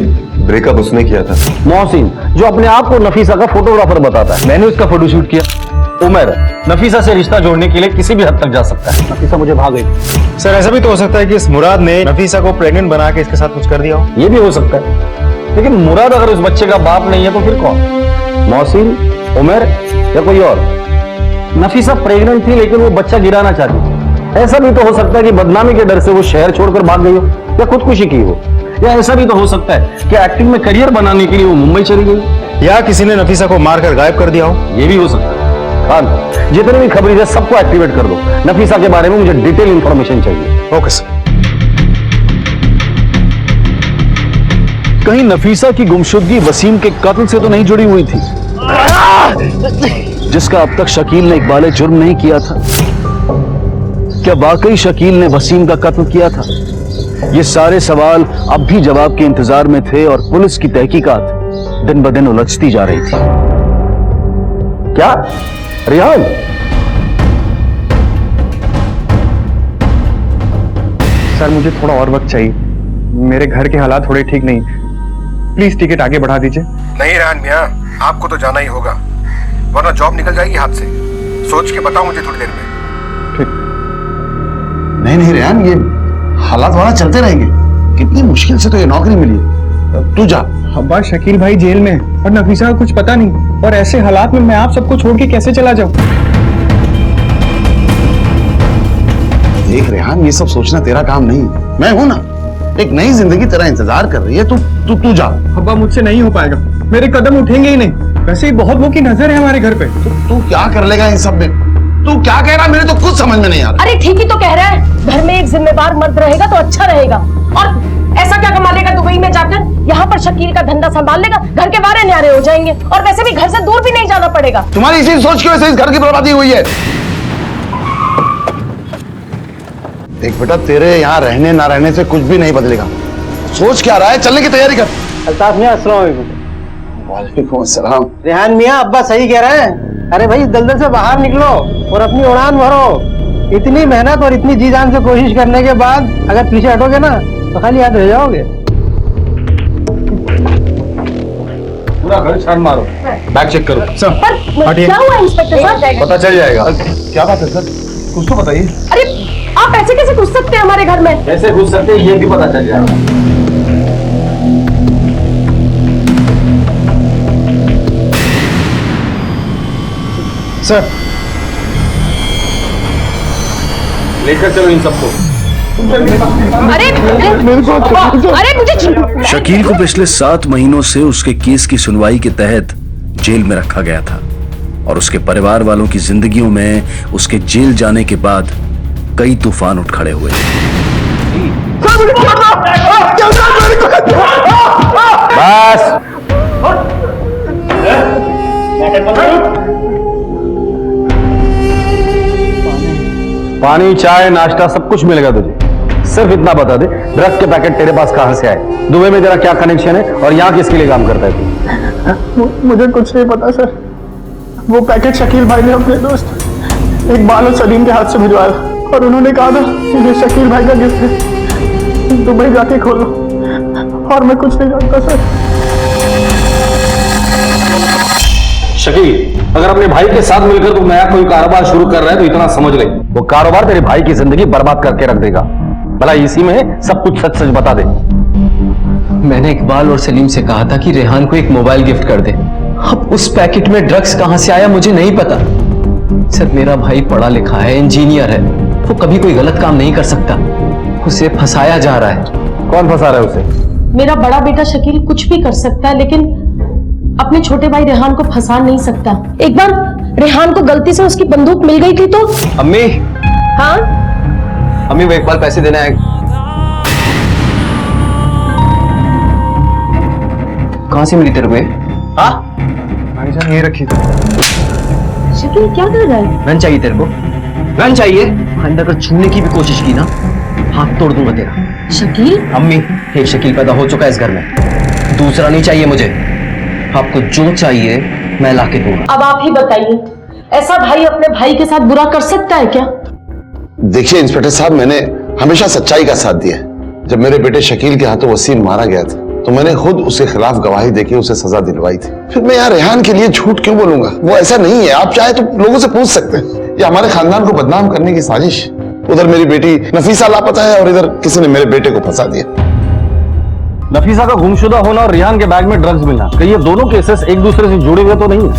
[SPEAKER 17] ब्रेकअप उसने किया था।
[SPEAKER 2] मोहसिन जो अपने आप को नफीसा का फोटोग्राफर बताता है, मैंने उसका फोटोशूट किया। उमर नफीसा से रिश्ता जोड़ने के लिए किसी भी हद तक जा सकता है।
[SPEAKER 9] नफीसा मुझे भाग गई। सर ऐसा भी तो हो सकता है कि इस मुराद ने नफीसा को प्रेग्नेंट बना के इसके साथ कुछ कर दिया हो।
[SPEAKER 2] ये भी हो सकता है, लेकिन मुराद अगर उस बच्चे का बाप नहीं है तो फिर कौन? मोहसिन, उमर या कोई और? नफीसा प्रेग्नेंट थी लेकिन वो बच्चा गिराना चाहती थी। ऐसा भी तो हो सकता है कि बदनामी के डर से वो शहर छोड़कर भाग गई हो या खुदकुशी की हो, या ऐसा भी तो हो सकता है कि एक्टिंग में करियर बनाने के लिए वो मुंबई चली गई,
[SPEAKER 9] या किसी ने नफीसा को मारकर गायब कर दिया हो।
[SPEAKER 2] ये भी हो सकता है। खान, जितने भी खबरें सबको एक्टिवेट कर दो। नफीसा के बारे में मुझे डिटेल इंफॉर्मेशन चाहिए।
[SPEAKER 9] Okay sir.
[SPEAKER 2] कहीं नफीसा की गुमशुदगी वसीम के कत्ल से तो नहीं जुड़ी हुई थी, जिसका अब तक शकील ने इकबाल जुर्म नहीं किया था? क्या वाकई शकील ने वसीम का कत्ल किया था? ये सारे सवाल अब भी जवाब के इंतजार में थे और पुलिस की तहकीकात दिन ब दिन उलझती जा रही थी। क्या रिहान?
[SPEAKER 9] सर मुझे थोड़ा और वक्त चाहिए, मेरे घर के हालात थोड़े ठीक नहीं। प्लीज टिकट आगे बढ़ा दीजिए।
[SPEAKER 21] नहीं रेहान मियां, आपको तो जाना ही होगा, वरना जॉब निकल जाएगी हाथ से। सोच के बताओ मुझे थोड़ी देर में।
[SPEAKER 9] ठीक।
[SPEAKER 18] नहीं रेहान, ये हालात वहां चलते रहेंगे। कितनी मुश्किल से तो ये नौकरी मिली है, तू जा।
[SPEAKER 9] अब्बा शकील भाई जेल में और नफीसा को कुछ पता नहीं, और ऐसे हालात में मैं आप सबको छोड़ के कैसे चला जाऊं?
[SPEAKER 18] देख रेहान, ये सब सोचना तेरा काम नहीं है। मैं हूं ना, एक नई जिंदगी तेरा इंतजार कर रही है। तू जा।
[SPEAKER 9] अब्बा मुझसे नहीं हो पाएगा, मेरे कदम उठेंगे ही नहीं। वैसे ही बहुत लोगों की नजर है हमारे घर पे।
[SPEAKER 18] तू क्या कर लेगा इन सब में? तू क्या कह रहा है, मेरे तो कुछ समझ में नहीं आ रहा।
[SPEAKER 19] अरे ठीक ही तो कह रहा है, घर में एक जिम्मेदार मर्द रहेगा तो अच्छा रहेगा। और ऐसा क्या कमा लेगा दुबई में जाकर? यहाँ पर शकील का धंधा संभाल लेगा, घर के बारे न्यारे हो जाएंगे, और वैसे भी घर से दूर भी नहीं जाना पड़ेगा।
[SPEAKER 18] तुम्हारी इसी सोच की वजह से इस घर की बर्बादी हुई है। देख बेटा, तेरे यहाँ रहने ना रहने से कुछ भी नहीं बदलेगा। सोच क्या रहा है, चलने की तैयारी कर।
[SPEAKER 22] अल्ताफ मियां, अस्सलाम वालेकुम।
[SPEAKER 18] वालेकुम अस्सलाम।
[SPEAKER 22] रेहान मियां, अब्बा सही कह रहे हैं। अरे भाई, दलदल से बाहर निकलो और अपनी उड़ान भरो। इतनी मेहनत और इतनी जी जान से कोशिश करने के बाद अगर पीछे हटोगे ना तो खाली हाथ रह जाओगे।
[SPEAKER 11] पूरा घर छान मारो, बैग चेक करो।
[SPEAKER 19] क्या हुआ इंस्पेक्टर साहब?
[SPEAKER 11] पता चल जाएगा।
[SPEAKER 18] क्या बात है सर, कुछ तो बताइए।
[SPEAKER 19] अरे आप ऐसे कैसे घुस सकते हैं हमारे घर में?
[SPEAKER 11] कैसे घुस सकते हैं ये भी पता चल जाएगा।
[SPEAKER 9] सर
[SPEAKER 11] लेकर चलो इन सबको।
[SPEAKER 19] अरे मुझे
[SPEAKER 2] शकील को पिछले 7 महीनों से उसके केस की सुनवाई के तहत जेल में रखा गया था, और उसके परिवार वालों की जिंदगियों में उसके जेल जाने के बाद कई तूफान उठ खड़े हुए।
[SPEAKER 11] बस पानी, चाय, नाश्ता सब कुछ मिलेगा तुझे। सिर्फ इतना बता दे, ड्रग के पैकेट तेरे पास कहां से आए, दुबई में तेरा क्या कनेक्शन है, और यहाँ किसके लिए काम करता है तू?
[SPEAKER 9] मुझे कुछ नहीं पता सर। वो पैकेट शकील भाई ने अपने दोस्त इकबाल और सलीम के हाथ से भिजवाया, और उन्होंने कहा था ये शकील भाई का गिफ्ट है, दुबई जाके खोलो। और मैं कुछ नहीं जानता सर।
[SPEAKER 11] शकील, अगर अपने भाई के साथ मिलकर तू नया कोई कारोबार शुरू कर रहा है तो इतना समझ ले, वो कारोबार तेरे भाई की जिंदगी बर्बाद करके रख देगा। भला इसी में सब कुछ सच सच बता दे।
[SPEAKER 17] मैंने इकबाल और सलीम से कहा था कि रेहान को एक मोबाइल गिफ्ट कर दे। अब उस पैकेट में ड्रग्स कहां से आया मुझे नहीं पता। सर, मेरा भाई पढ़ा लिखा है, इंजीनियर है, वो कभी कोई गलत काम नहीं कर सकता। उसे फंसाया जा रहा है।
[SPEAKER 11] कौन फंसा रहा है उसे?
[SPEAKER 19] मेरा बड़ा बेटा शकील कुछ भी कर सकता है, लेकिन अपने छोटे भाई रेहान को फंसा नहीं सकता। एक बार रेहान को गलती से उसकी बंदूक मिल गई थी तो।
[SPEAKER 17] अम्मी।
[SPEAKER 19] हाँ
[SPEAKER 17] अम्मी, वो इकबाल पैसे देना है। कहां से मिली तेरे को? हाँ
[SPEAKER 9] भाईजान, ये रखी थी।
[SPEAKER 19] शकील क्या कर रहा है?
[SPEAKER 17] गन चाहिए तेरे को? गन चाहिए? अंदर अगर छूने की भी कोशिश की ना, हाथ तोड़ दूंगा तेरा।
[SPEAKER 19] शकील?
[SPEAKER 17] अम्मी, एक शकील पैदा हो चुका है इस घर में, दूसरा नहीं चाहिए मुझे। आपको जो चाहिए मैं लाके दूंगा।
[SPEAKER 19] अब आप ही बताइए, ऐसा भाई अपने भाई के साथ बुरा कर सकता है क्या?
[SPEAKER 18] देखिए इंस्पेक्टर साहब, मैंने हमेशा सच्चाई का साथ दिया। जब मेरे बेटे शकील के हाथों वसीम मारा गया था तो मैंने खुद उसके खिलाफ गवाही देके उसे सजा दिलवाई थी। फिर मैं यार रेहान के लिए झूठ क्यों बोलूंगा? वो ऐसा नहीं है। आप चाहे तो लोगों से पूछ सकते हैं। ये हमारे खानदान को बदनाम करने की साजिश। उधर मेरी बेटी नफीसा लापता है और इधर किसी ने मेरे बेटे को फंसा दिया।
[SPEAKER 11] नफीसा का गुमशुदा होना और रिहान के बैग में ड्रग्स मिलना, कहीं ये दोनों केसेस एक दूसरे से जुड़े हुए तो नहीं है?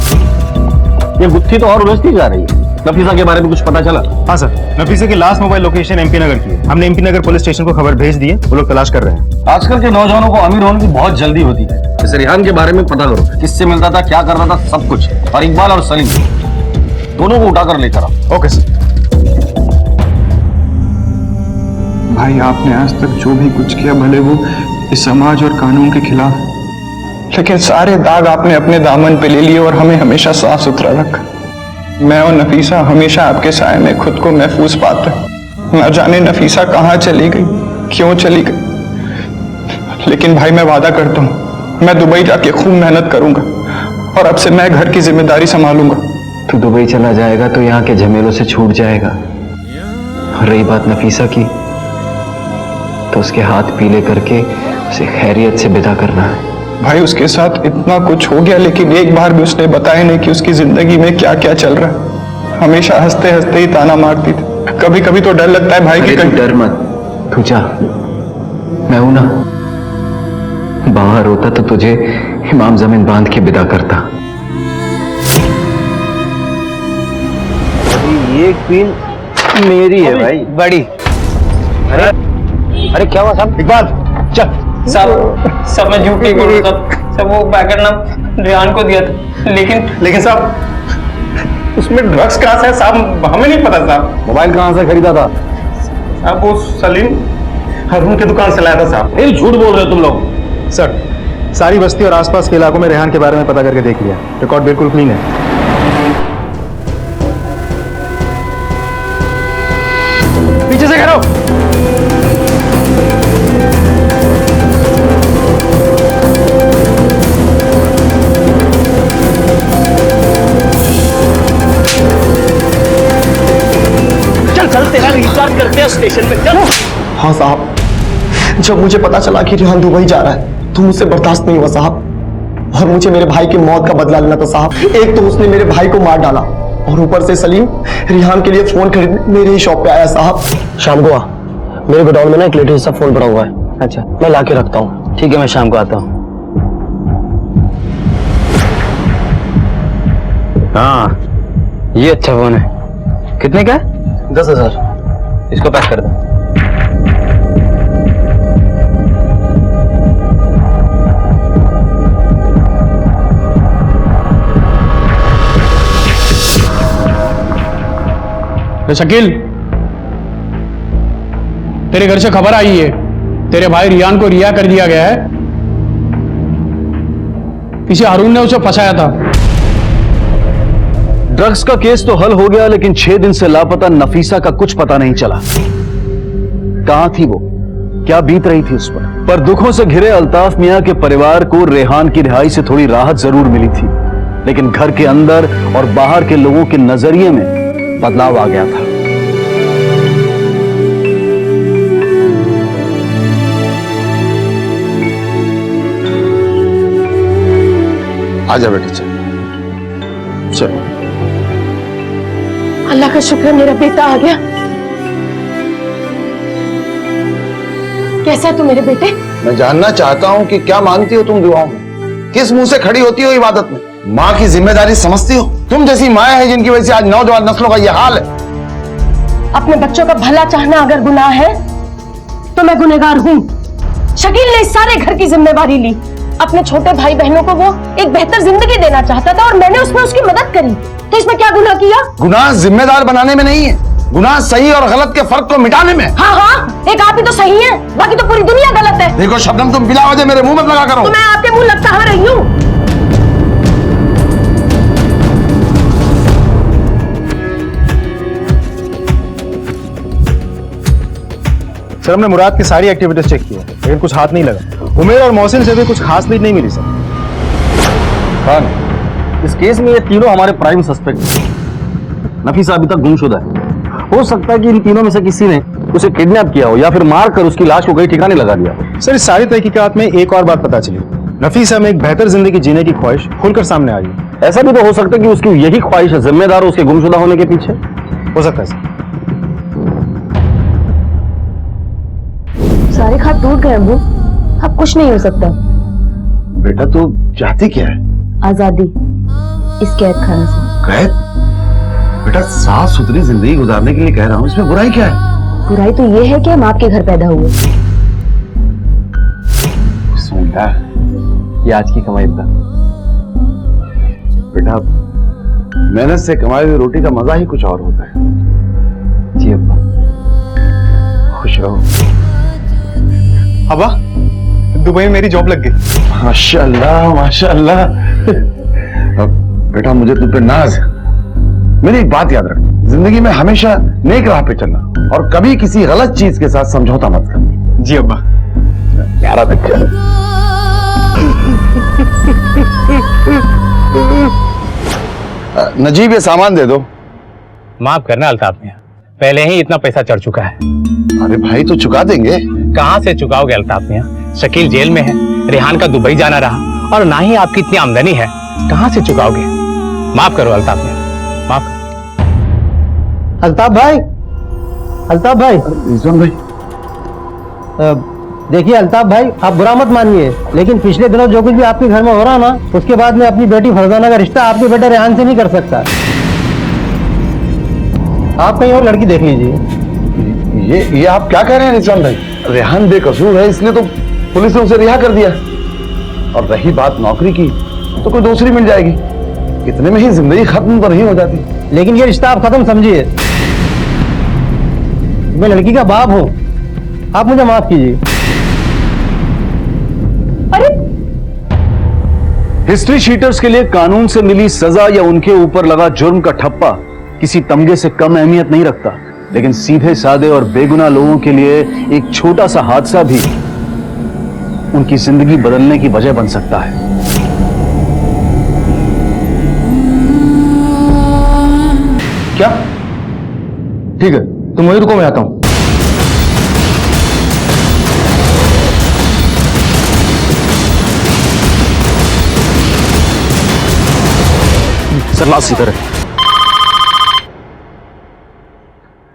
[SPEAKER 11] ये गुत्थी तो और उलझती जा रही है। नफीसा के बारे में कुछ पता चला?
[SPEAKER 9] हाँ सर, नफीसा की लास्ट मोबाइल लोकेशन एमपी नगर की है। हमने एमपी नगर पुलिस स्टेशन को खबर भेज दी है, वो लोग तलाश कर रहे हैं।
[SPEAKER 11] आजकल के नौजवानों को अमीर होने की बहुत जल्दी होती है। जैसे रिहान के बारे में पता करो, किससे मिलता था, क्या करता था, सब कुछ। और इकबाल और सलीम दोनों को उठाकर लेकर आओ।
[SPEAKER 9] Okay sir. भाई, आपने आज तक जो भी कुछ किया, भले वो इस समाज और कानून के खिलाफ, लेकिन सारे दाग आपने अपने दामन पे ले लिए और हमें हमेशा साफ सुथरा रखा। मैं और नफीसा हमेशा आपके साए में खुद को महफूज पाते। न जाने नफीसा कहाँ चली गई, क्यों चली गई, लेकिन भाई मैं वादा करता हूँ
[SPEAKER 1] मैं दुबई जाके खूब मेहनत करूंगा और अब से मैं घर की जिम्मेदारी संभालूंगा।
[SPEAKER 17] तू दुबई चला जाएगा तो यहाँ के झमेलों से छूट जाएगा। और रही बात नफीसा की, तो उसके हाथ पीले करके उसे खैरियत से विदा करना है।
[SPEAKER 1] भाई उसके साथ इतना कुछ हो गया, लेकिन एक बार भी उसने बताया नहीं कि उसकी जिंदगी में क्या क्या चल रहा है। हमेशा हंसते हंसते ही ताना मारती थी। कभी कभी तो डर लगता है भाई कि
[SPEAKER 17] तू डर मत, तू जा, मैं हूं ना। बाहर होता तो तुझे इमाम जमीन बांध के विदा करता।
[SPEAKER 2] ये क्वीन मेरी है भाई, बड़ी।
[SPEAKER 22] अरे क्या हुआ साहब?
[SPEAKER 8] इकबाल चल। सब मैं झूठ नहीं बोल रहा था। सब वो पैकेट ना रेहान को दिया था, लेकिन
[SPEAKER 1] साहब उसमें ड्रग्स कहाँ से? साहब हमें नहीं पता साहब।
[SPEAKER 2] मोबाइल कहाँ से खरीदा था?
[SPEAKER 1] साहब वो सलीम हरून की दुकान से लाया था साहब।
[SPEAKER 2] फिर झूठ बोल रहे हो तुम लोग।
[SPEAKER 22] सर, सारी बस्ती और आसपास के इलाकों में रेहान के बारे में पता करके देख लिया, रिकॉर्ड बिल्कुल क्लीन है।
[SPEAKER 1] पीछे से करो।
[SPEAKER 22] चल तेरा रिचार्ज करते हैं स्टेशन में, चल।
[SPEAKER 13] हाँ साहब, जब मुझे पता चला कि रेहान दुबई जा रहा है तो मुझसे बर्दाश्त नहीं हुआ साहब, और मुझे मेरे भाई की मौत का बदला लेना था साहब। एक तो उसने मेरे भाई को मार डाला और ऊपर से सलीम रेहान के लिए फोन खरीदने मेरे ही शॉप पे आया साहब।
[SPEAKER 22] शाम को आ, मेरे गोडाउन में ना एक लेटेस्ट सा फोन पड़ा हुआ है। अच्छा, मैं लाके रखता हूँ। ठीक है, मैं शाम को आता हूँ।
[SPEAKER 8] हाँ, ये अच्छा फोन है। कितने का है?
[SPEAKER 22] 10,000।
[SPEAKER 8] इसको पैक कर दो।
[SPEAKER 3] शकील, तेरे घर से खबर आई है, तेरे भाई रियान को रिहा कर दिया गया है। किसी हारून ने उसे फंसाया था।
[SPEAKER 2] ड्रग्स का केस तो हल हो गया, लेकिन 6 दिन से लापता नफीसा का कुछ पता नहीं चला। कहां थी वो, क्या बीत रही थी उस पर दुखों से घिरे अल्ताफ मियां के परिवार को रेहान की रिहाई से थोड़ी राहत जरूर मिली थी, लेकिन घर के अंदर और बाहर के लोगों के नजरिए में बदलाव आ गया था।
[SPEAKER 18] आजा बेटी, चल चलो।
[SPEAKER 19] अल्लाह का शुक्र, मेरा बेटा आ गया। कैसा है तू मेरे बेटे?
[SPEAKER 18] मैं जानना चाहता हूँ कि क्या मांगती हो तुम दुआओं में? किस मुंह से खड़ी होती हो इबादत में? माँ की जिम्मेदारी समझती हो? तुम जैसी माँ है जिनकी वजह से आज नौजवान नस्लों का यह हाल है।
[SPEAKER 19] अपने बच्चों का भला चाहना अगर गुनाह है तो मैं गुनहगार हूँ। शकील ने इस सारे घर की जिम्मेवारी ली। अपने छोटे भाई बहनों को वो एक बेहतर जिंदगी देना चाहता था और मैंने उसमें उसकी मदद करी, तो इसमें क्या गुनाह किया?
[SPEAKER 18] गुनाह जिम्मेदार बनाने में नहीं है, गुनाह सही और गलत के फर्क को मिटाने में।
[SPEAKER 19] हाँ हाँ, एक आप ही तो सही है, बाकी तो पूरी दुनिया गलत है।
[SPEAKER 18] देखो शबनम, तुम बिला वजह मेरे मुंह में लगा करो।
[SPEAKER 19] तो मैं आपके मुंह लग कहाँ रही हूँ?
[SPEAKER 22] सर, हमने मुराद की सारी एक्टिविटीज चेक की है, लेकिन कुछ हाथ नहीं लगा। उमेर और मोहसिन से भी कुछ खास लीड नहीं मिली सर।
[SPEAKER 2] खान, इस केस में ये तीनों हमारे प्राइम सस्पेक्ट हैं। नफीसा अभी तक गुमशुदा है। हो सकता है कि इन तीनों में से किसी ने उसे किडनैप किया हो या फिर मार कर उसकी लाश को कहीं ठिकाने लगा दिया हो।
[SPEAKER 22] सर, इस सारी तहकीकात में एक और बात पता चली। नफीसा में एक बेहतर जिंदगी जीने की ख्वाहिश खुलकर सामने आई है।
[SPEAKER 2] ऐसा भी तो हो सकता है कि उसकी यही ख्वाहिश है जिम्मेदार उसके गुमशुदा होने के पीछे।
[SPEAKER 22] हो सकता है सर।
[SPEAKER 12] सारे खात टूट गए अब्बू, अब कुछ नहीं हो सकता।
[SPEAKER 18] बेटा तू चाहती क्या है?
[SPEAKER 12] आजादी इस कैद खाने से।
[SPEAKER 18] कैद? बेटा साफ सुथरी जिंदगी गुजारने के लिए कह रहा हूँ, इसमें बुराई क्या है?
[SPEAKER 12] बुराई तो ये है कि हम आपके घर पैदा हुए।
[SPEAKER 17] ये आज की कमाई का
[SPEAKER 18] बेटा, मेहनत से कमाई हुई रोटी का मजा ही कुछ और होता है।
[SPEAKER 17] जी अब्बा।
[SPEAKER 18] खुश रहो।
[SPEAKER 1] अब्बा, दुबई में मेरी जॉब लग गई।
[SPEAKER 18] माशाअल्लाह माशाअल्लाह। बेटा मुझे तुम पे नाज है। मेरी एक बात याद रख, जिंदगी में हमेशा नेक राह पे चलना और कभी किसी गलत चीज के साथ समझौता मत करना।
[SPEAKER 1] जी अब्बा।
[SPEAKER 18] प्यारा बच्चा। नजीब ये सामान दे दो।
[SPEAKER 10] माफ करना अल्ताफ मियां, पहले ही इतना पैसा चढ़ चुका है।
[SPEAKER 18] अरे भाई तो चुका देंगे।
[SPEAKER 10] कहाँ से चुकाओगे अल्ताफ मियां? शकील जेल में है, रेहान का दुबई जाना रहा, और ना ही आपकी इतनी आमदनी है, कहाँ से चुकाओगे? माफ करो अल्ताफ मियां, माफ करो।
[SPEAKER 22] अल्ताफ भाई, अल्ताफ भाई,
[SPEAKER 18] रिजवान भाई,
[SPEAKER 22] देखिए अल्ताफ भाई, आप बुरा मत मानिए, लेकिन पिछले दिनों जो कुछ भी आपके घर में हो रहा ना, उसके बाद मैं अपनी बेटी फरजाना का रिश्ता आपके बेटे रेहान से नहीं कर सकता। आप कहीं और लड़की देख लीजिए।
[SPEAKER 18] ये आप क्या कह रहे हैं रिजवान भाई? रेहान बेकसूर है, इसलिए तो पुलिस ने उसे रिहा कर दिया। और रही बात नौकरी की, तो कोई दूसरी मिल जाएगी, इतने में ही जिंदगी खत्म तो नहीं हो जाती।
[SPEAKER 22] लेकिन ये रिश्ता आप खत्म समझिए। मैं लड़की का बाप हूं, आप मुझे माफ कीजिए।
[SPEAKER 2] हिस्ट्री शीटर्स के लिए कानून से मिली सजा या उनके ऊपर लगा जुर्म का ठप्पा किसी तमगे से कम अहमियत नहीं रखता, लेकिन सीधे साधे और बेगुनाह लोगों के लिए एक छोटा सा हादसा भी उनकी जिंदगी बदलने की वजह बन सकता है।
[SPEAKER 1] क्या? ठीक है, तुम वहीं रुको, मैं आता हूं।
[SPEAKER 2] सर लास्ट इधर है।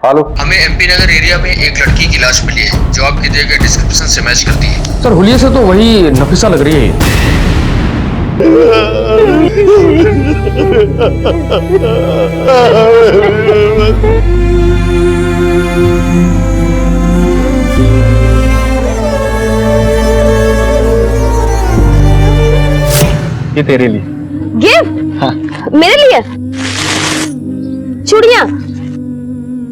[SPEAKER 14] हेलो, हमें एमपी नगर एरिया में एक लड़की की लाश मिली है जो आपके दिए गए डिस्क्रिप्शन से मैच करती है।
[SPEAKER 11] सर हुलिये से तो वही नफीसा लग रही है।
[SPEAKER 10] ये तेरे लिए
[SPEAKER 12] गिफ्ट। मेरे लिए चूड़ियां।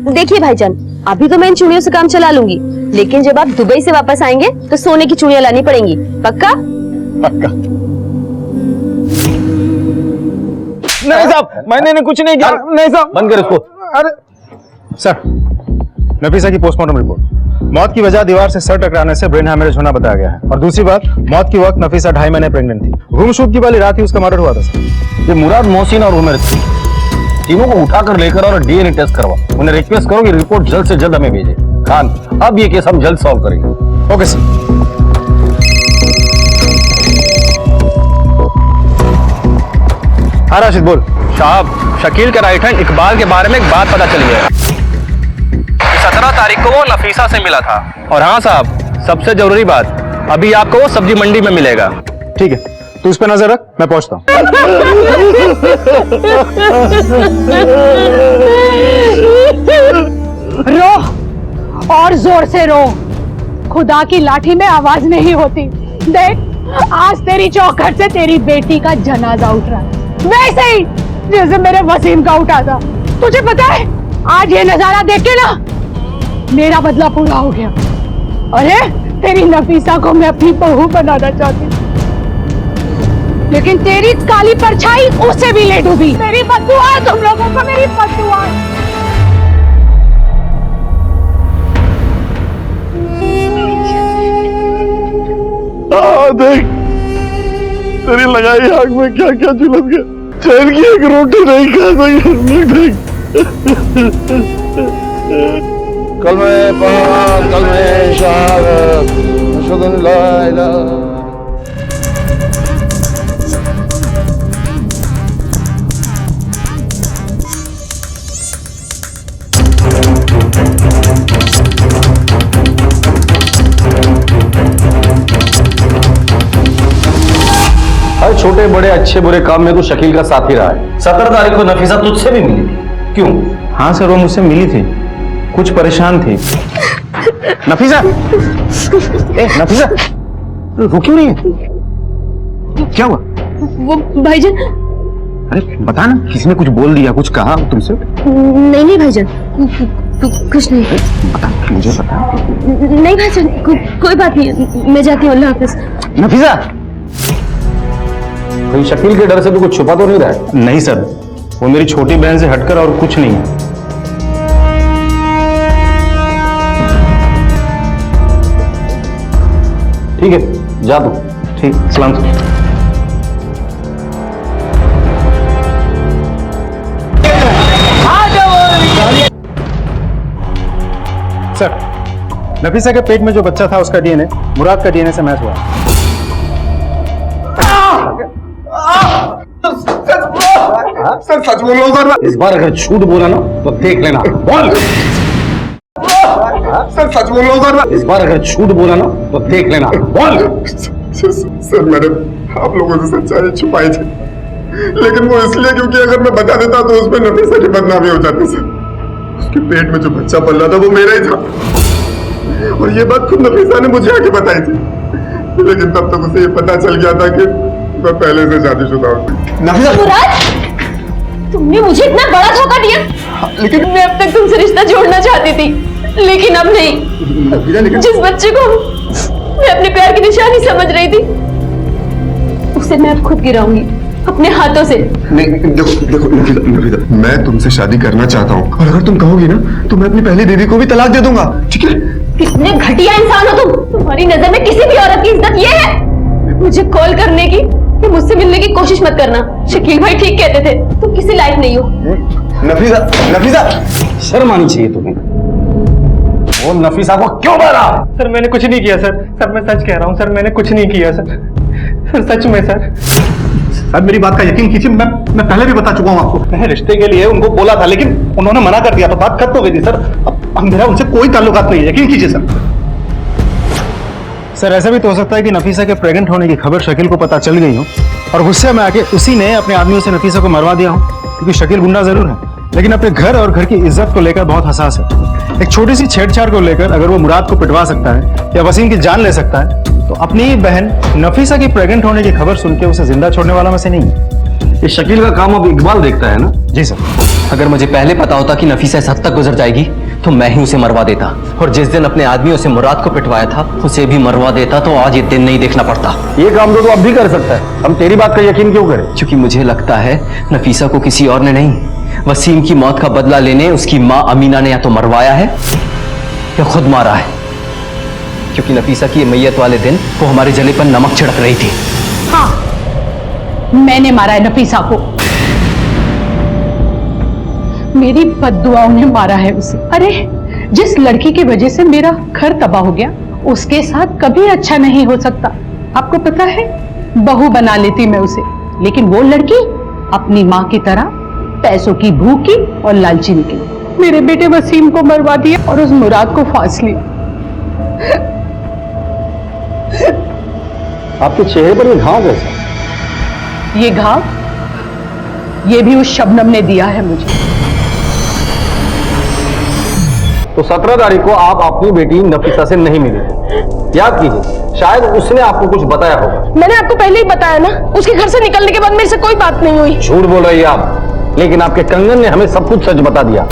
[SPEAKER 12] देखिए भाईजान, अभी तो मैं इन चूड़ियों से काम चला लूंगी, लेकिन जब आप दुबई से वापस आएंगे तो सोने की चूड़ियां लानी पड़ेंगी। पक्का?
[SPEAKER 2] पक्का। नहीं साहब, मैंने कुछ नहीं किया। नहीं साहब, बंद कर इसको।
[SPEAKER 22] अरे
[SPEAKER 10] सर, नफीसा की पोस्टमार्टम रिपोर्ट, मौत की वजह दीवार से सर टकराने से ब्रेन हैमरेज होना बताया गया है। और दूसरी बात, मौत की वक्त नफीसा 2.5 महीने प्रेग्नेंट थी। गुमशुदगी वाली रात ही उसका मर्डर हुआ था। सर
[SPEAKER 2] ये मुराद, मोहसिन और उमर तीनों को उठाकर लेकर और डीएनए टेस्ट करवा। उन्हें रिक्वेस्ट करो कि रिपोर्ट जल्द से जल्द हमें भेजे। खान, अब ये केस हम जल्द सॉल्व करेंगे।
[SPEAKER 10] Okay sir. हाँ राशिद बोल। साहब, शकील के राइट हैंड इकबाल के बारे में एक बात पता चली है। 17 तारीख को वो नफीसा से मिला था। और हाँ साहब, सबसे जरूरी बात, अभी आपको वो सब्जी मंडी में मिलेगा। ठीक है, तू उस पर नजर रख, मैं पहुंचता हूँ।
[SPEAKER 20] रो और जोर से रो, खुदा की लाठी में आवाज नहीं होती। देख, आज तेरी चौखट से तेरी बेटी का जनाजा उठ रहा है, वैसे ही जैसे मेरे वसीम का उठा था। तुझे पता है, आज ये नजारा देख के ना मेरा बदला पूरा हो गया। अरे तेरी नफीसा को मैं अपनी बहू बनाना चाहती, लेकिन तेरी काली परछाई उससे भी ले डूबी। मेरी बद्दुआ तुम लोगों को, मेरी बद्दुआ।
[SPEAKER 18] देख, तेरी लगाई आग में क्या क्या झुलस गया। चैन की एक रोटी नहीं खा सके। देख, कल में पहाड़, कल में शहादत, अशहदु अन ला इलाहा।
[SPEAKER 2] हर छोटे बड़े अच्छे बुरे काम में तो शकील का साथ ही रहा है। 17 तारीख को नफीसा तुझसे भी मिली थी, क्यों?
[SPEAKER 10] हाँ सर, वो मुझसे मिली थी, कुछ परेशान थी। नफीसा, नफीसा, रो क्यों नहीं है? क्या हुआ?
[SPEAKER 12] वो भाईजान।
[SPEAKER 10] अरे बता ना, किसी ने कुछ बोल दिया, कुछ कहा तुमसे?
[SPEAKER 12] नहीं नहीं भाईजान, कुछ नहीं।
[SPEAKER 10] बता, मुझे बता।
[SPEAKER 12] नहीं भाईजान, कोई बात नहीं, मैं जाती हूँ। अल्लाह हाफिज।
[SPEAKER 10] नफीसा,
[SPEAKER 2] भाई शकील के डर से तो कुछ छुपा तो नहीं रहा है?
[SPEAKER 10] नहीं सर, वो मेरी छोटी बहन से हटकर और कुछ नहीं है।
[SPEAKER 2] ठीक है, जा तू।
[SPEAKER 10] ठीक, सलाम।
[SPEAKER 9] सर, नफीसा के पेट में जो बच्चा था उसका डीएनए मुराद का डीएनए से मैच हुआ।
[SPEAKER 18] सर सच बोलो सर।
[SPEAKER 2] इस बार अगर झूठ बोला ना तो देख लेना। बोल।
[SPEAKER 18] सर सच बोलो सर।
[SPEAKER 2] इस बार अगर झूठ बोला ना तो देख लेना। बोल।
[SPEAKER 18] सर मैंने आप लोगों से सच्चाई छुपाई थी, लेकिन वो इसलिए क्योंकि अगर मैं बता देता तो उसमें नफीसा की बदनामी हो जाती। सर उसके पेट में जो बच्चा पल रहा था वो मेरा ही था, और ये बात खुद नफीसा ने मुझे आके बताई थी, लेकिन तब तक उसे ये पता चल गया था कि मैं पहले से शादीशुदा हूँ।
[SPEAKER 12] नफीसा, तुमने मुझे इतना बड़ा धोखा दिया।
[SPEAKER 18] लेकिन
[SPEAKER 12] मैं अब तक तुमसे रिश्ता जोड़ना चाहती थी, लेकिन अब नहीं। जिस बच्चे को मैं अपने प्यार की निशानी समझ रही थी, उसे मैं अब खुद गिराऊंगी अपने हाथों से।
[SPEAKER 18] नहीं देखो नफीसा, मैं तुमसे शादी करना चाहता हूँ, और अगर तुम कहोगी ना तो मैं अपनी पहली बीवी को भी तलाक दे दूंगा, ठीक है?
[SPEAKER 12] कितने घटिया इंसान हो तुम। तुम्हारी नजर में किसी भी औरत की इज्जत ये है? मुझे कॉल करने की या मुझसे मिलने की कोशिश मत करना। शकील भाई ठीक कहते थे, तुम किसी लायक नहीं हो।
[SPEAKER 2] नफीसा, शर्म आनी चाहिए तुम्हें। वो नफीसा को क्यों मारा?
[SPEAKER 9] सर मैंने कुछ नहीं किया सर मैं सच कह रहा हूँ सर, मैंने कुछ नहीं किया सर सच में सर।
[SPEAKER 7] सर मेरी बात का यकीन कीजिए, मैं पहले भी बता चुका हूँ आपको। मैं रिश्ते के लिए उनको बोला था, लेकिन उन्होंने मना कर दिया, तो बात खत्म हो गई थी सर। अब मेरा उनसे कोई ताल्लुकात नहीं है, यकीन कीजिए सर।
[SPEAKER 9] सर ऐसा भी तो हो सकता है कि नफीसा के प्रेग्नेंट होने की खबर शकील को पता चल गई हो, और गुस्से में आके उसी ने अपने आदमियों से नफीसा को मरवा दिया हो, क्योंकि शकील गुंडा जरूर है, लेकिन अपने घर और घर की इज्जत को लेकर बहुत हसास है। एक छोटी सी छेड़छाड़ को लेकर अगर वो मुराद को पिटवा सकता है या वसीम की जान ले सकता है, तो अपनी ही बहन नफीसा की प्रेग्नेंट होने की खबर सुन के उसे जिंदा छोड़ने वाला में से नहीं है।
[SPEAKER 2] ये शकील का काम अब इकबाल देखता है ना?
[SPEAKER 9] जी सर।
[SPEAKER 17] अगर मुझे पहले पता होता कि नफीसा इस हद तक गुजर जाएगी तो मैं ही उसे मरवा देता, और जिस दिन अपने आदमियों से मुराद को पिटवाया था उसे भी मरवा देता, तो आज ये दिन नहीं देखना पड़ता।
[SPEAKER 2] ये काम तो अब भी कर सकता है, हम तेरी बात का यकीन क्यों करें?
[SPEAKER 17] क्योंकि मुझे लगता है नफीसा को किसी और ने नहीं, वसीम की मौत का बदला लेने उसकी माँ अमीना ने या तो मरवाया है या खुद मारा है, क्योंकि नफीसा की मैयत वाले दिन वो हमारे जले पर नमक छिड़क रही थी।
[SPEAKER 20] हाँ, मैंने मारा है नफीसा को। मेरी बद्दुआओं ने मारा है उसे। अरे जिस लड़की की वजह से मेरा घर तबाह हो गया, उसके साथ कभी अच्छा नहीं हो सकता। आपको पता है, बहू बना लेती मैं उसे, लेकिन वो लड़की अपनी माँ की तरह पैसों की भूखी और लालची निकली। मेरे बेटे वसीम को मरवा दिया और उस मुराद को फांस लिया।
[SPEAKER 2] आपके चेहरे पर ये घाव कैसा?
[SPEAKER 20] ये घाव, ये भी उस शबनम ने दिया है मुझे।
[SPEAKER 2] तो 17 तारीख को आप अपनी बेटी नफीसा से नहीं मिली, याद कीजिए, शायद उसने आपको कुछ बताया होगा।
[SPEAKER 12] मैंने आपको पहले ही बताया ना, उसके घर से निकलने के बाद मेरे से कोई बात नहीं हुई।
[SPEAKER 2] झूठ बोल रही है आप, लेकिन आपके कंगन ने हमें सब कुछ सच बता दिया।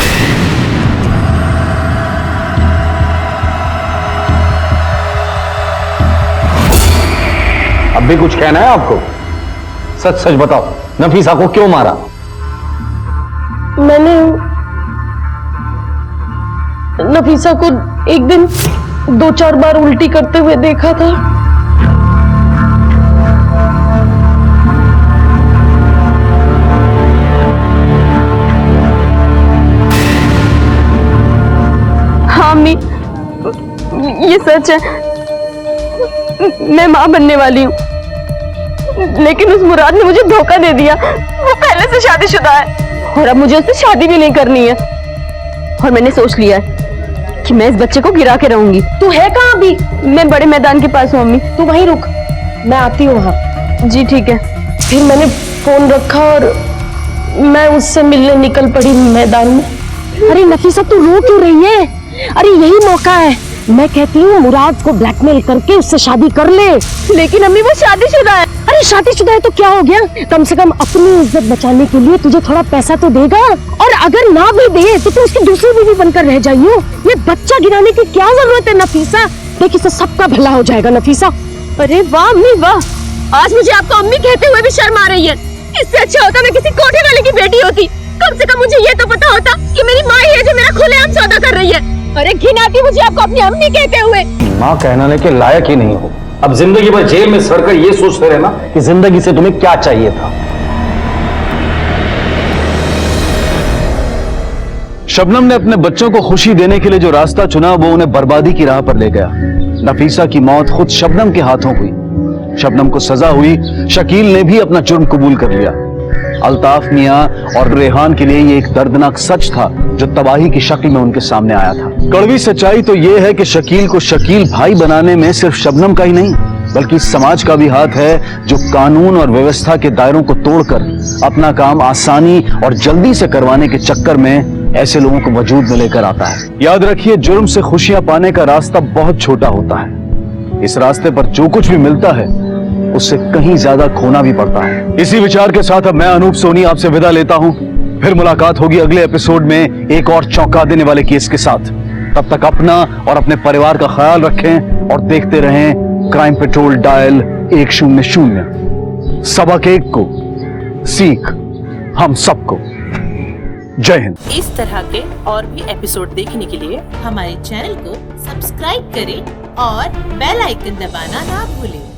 [SPEAKER 2] अब भी कुछ कहना है आपको? सच सच बताओ, नफीसा को क्यों मारा?
[SPEAKER 12] मैंने नफीसा को एक दिन 2-4 बार उल्टी करते हुए देखा था। हाँ अम्मी, ये सच है, मैं माँ बनने वाली हूँ, लेकिन उस मुराद ने मुझे धोखा दे दिया। वो पहले से शादीशुदा है और अब मुझे उससे शादी भी नहीं करनी है, और मैंने सोच लिया है कि मैं इस बच्चे को गिरा के रहूंगी। तू है कहाँ अभी? मैं बड़े मैदान के पास हूँ अम्मी।
[SPEAKER 19] तू वहीं रुक, मैं आती हूँ वहां।
[SPEAKER 12] जी ठीक है।
[SPEAKER 19] फिर मैंने फोन रखा और मैं उससे मिलने निकल पड़ी मैदान में। अरे नफीसा तू रो क्यों रही है? अरे यही मौका है, मैं कहती हूँ मुराद को ब्लैकमेल करके उससे शादी कर ले।
[SPEAKER 12] लेकिन अम्मी वो शादीशुदा है।
[SPEAKER 19] अरे शादीशुदा है तो क्या हो गया, कम से कम अपनी इज्जत बचाने के लिए तुझे थोड़ा पैसा तो देगा, और अगर ना भी दे तो तू उसकी दूसरी बीवी बनकर रह जाइयो। ये बच्चा गिराने की क्या जरूरत है नफीसा? देख इससे सबका भला हो जाएगा नफीसा।
[SPEAKER 12] अरे वाह अम्मी वाह, आज मुझे आपको अम्मी कहते हुए भी शर्म आ रही है। इससे अच्छा होता मैं किसी कोठे वाले की बेटी होती। कम से कम मुझे ये तो पता होता कि मेरी माँ ही है जो मेरा खुलेआम सौदा कर रही है। अरे घिन आती मुझे आपको अपनी अम्मी कहते हुए।
[SPEAKER 2] माँ कहने के लायक ही नहीं हो। अब जिंदगी भर जेल में सड़कर ये सोचते रहना कि जिंदगी से तुम्हें क्या चाहिए था। शबनम ने अपने बच्चों को खुशी देने के लिए जो रास्ता चुना वो उन्हें बर्बादी की राह पर ले गया। नफीसा की मौत खुद शबनम के हाथों हुई। शबनम को सजा हुई, शकील ने भी अपना जुर्म कबूल कर लिया। अल्ताफ मियां और रेहान के लिए ये एक दर्दनाक सच था जो तबाही की शक्ल में उनके सामने आया था। कड़वी सच्चाई तो ये है कि शकील को शकील भाई बनाने में सिर्फ शबनम का ही नहीं बल्कि समाज का भी हाथ है, जो कानून और व्यवस्था के दायरों को तोड़कर अपना काम आसानी और जल्दी से करवाने के चक्कर में ऐसे लोगों को वजूद में लेकर आता है। याद रखिए, जुर्म से खुशियां पाने का रास्ता बहुत छोटा होता है। इस रास्ते पर जो कुछ भी मिलता है उससे कहीं ज्यादा खोना भी पड़ता है। इसी विचार के साथ अब मैं अनूप सोनी आपसे विदा लेता हूं। फिर मुलाकात होगी अगले एपिसोड में एक और चौंका देने वाले केस के साथ। तब तक अपना और अपने परिवार का ख्याल रखें और देखते रहें क्राइम पेट्रोल डायल 100। सबक एक को सीख हम सबको। जय हिंद।
[SPEAKER 4] इस तरह के और भी एपिसोड देखने के लिए हमारे चैनल को सब्सक्राइब करें और बेल आइकन दबाना ना भूलें।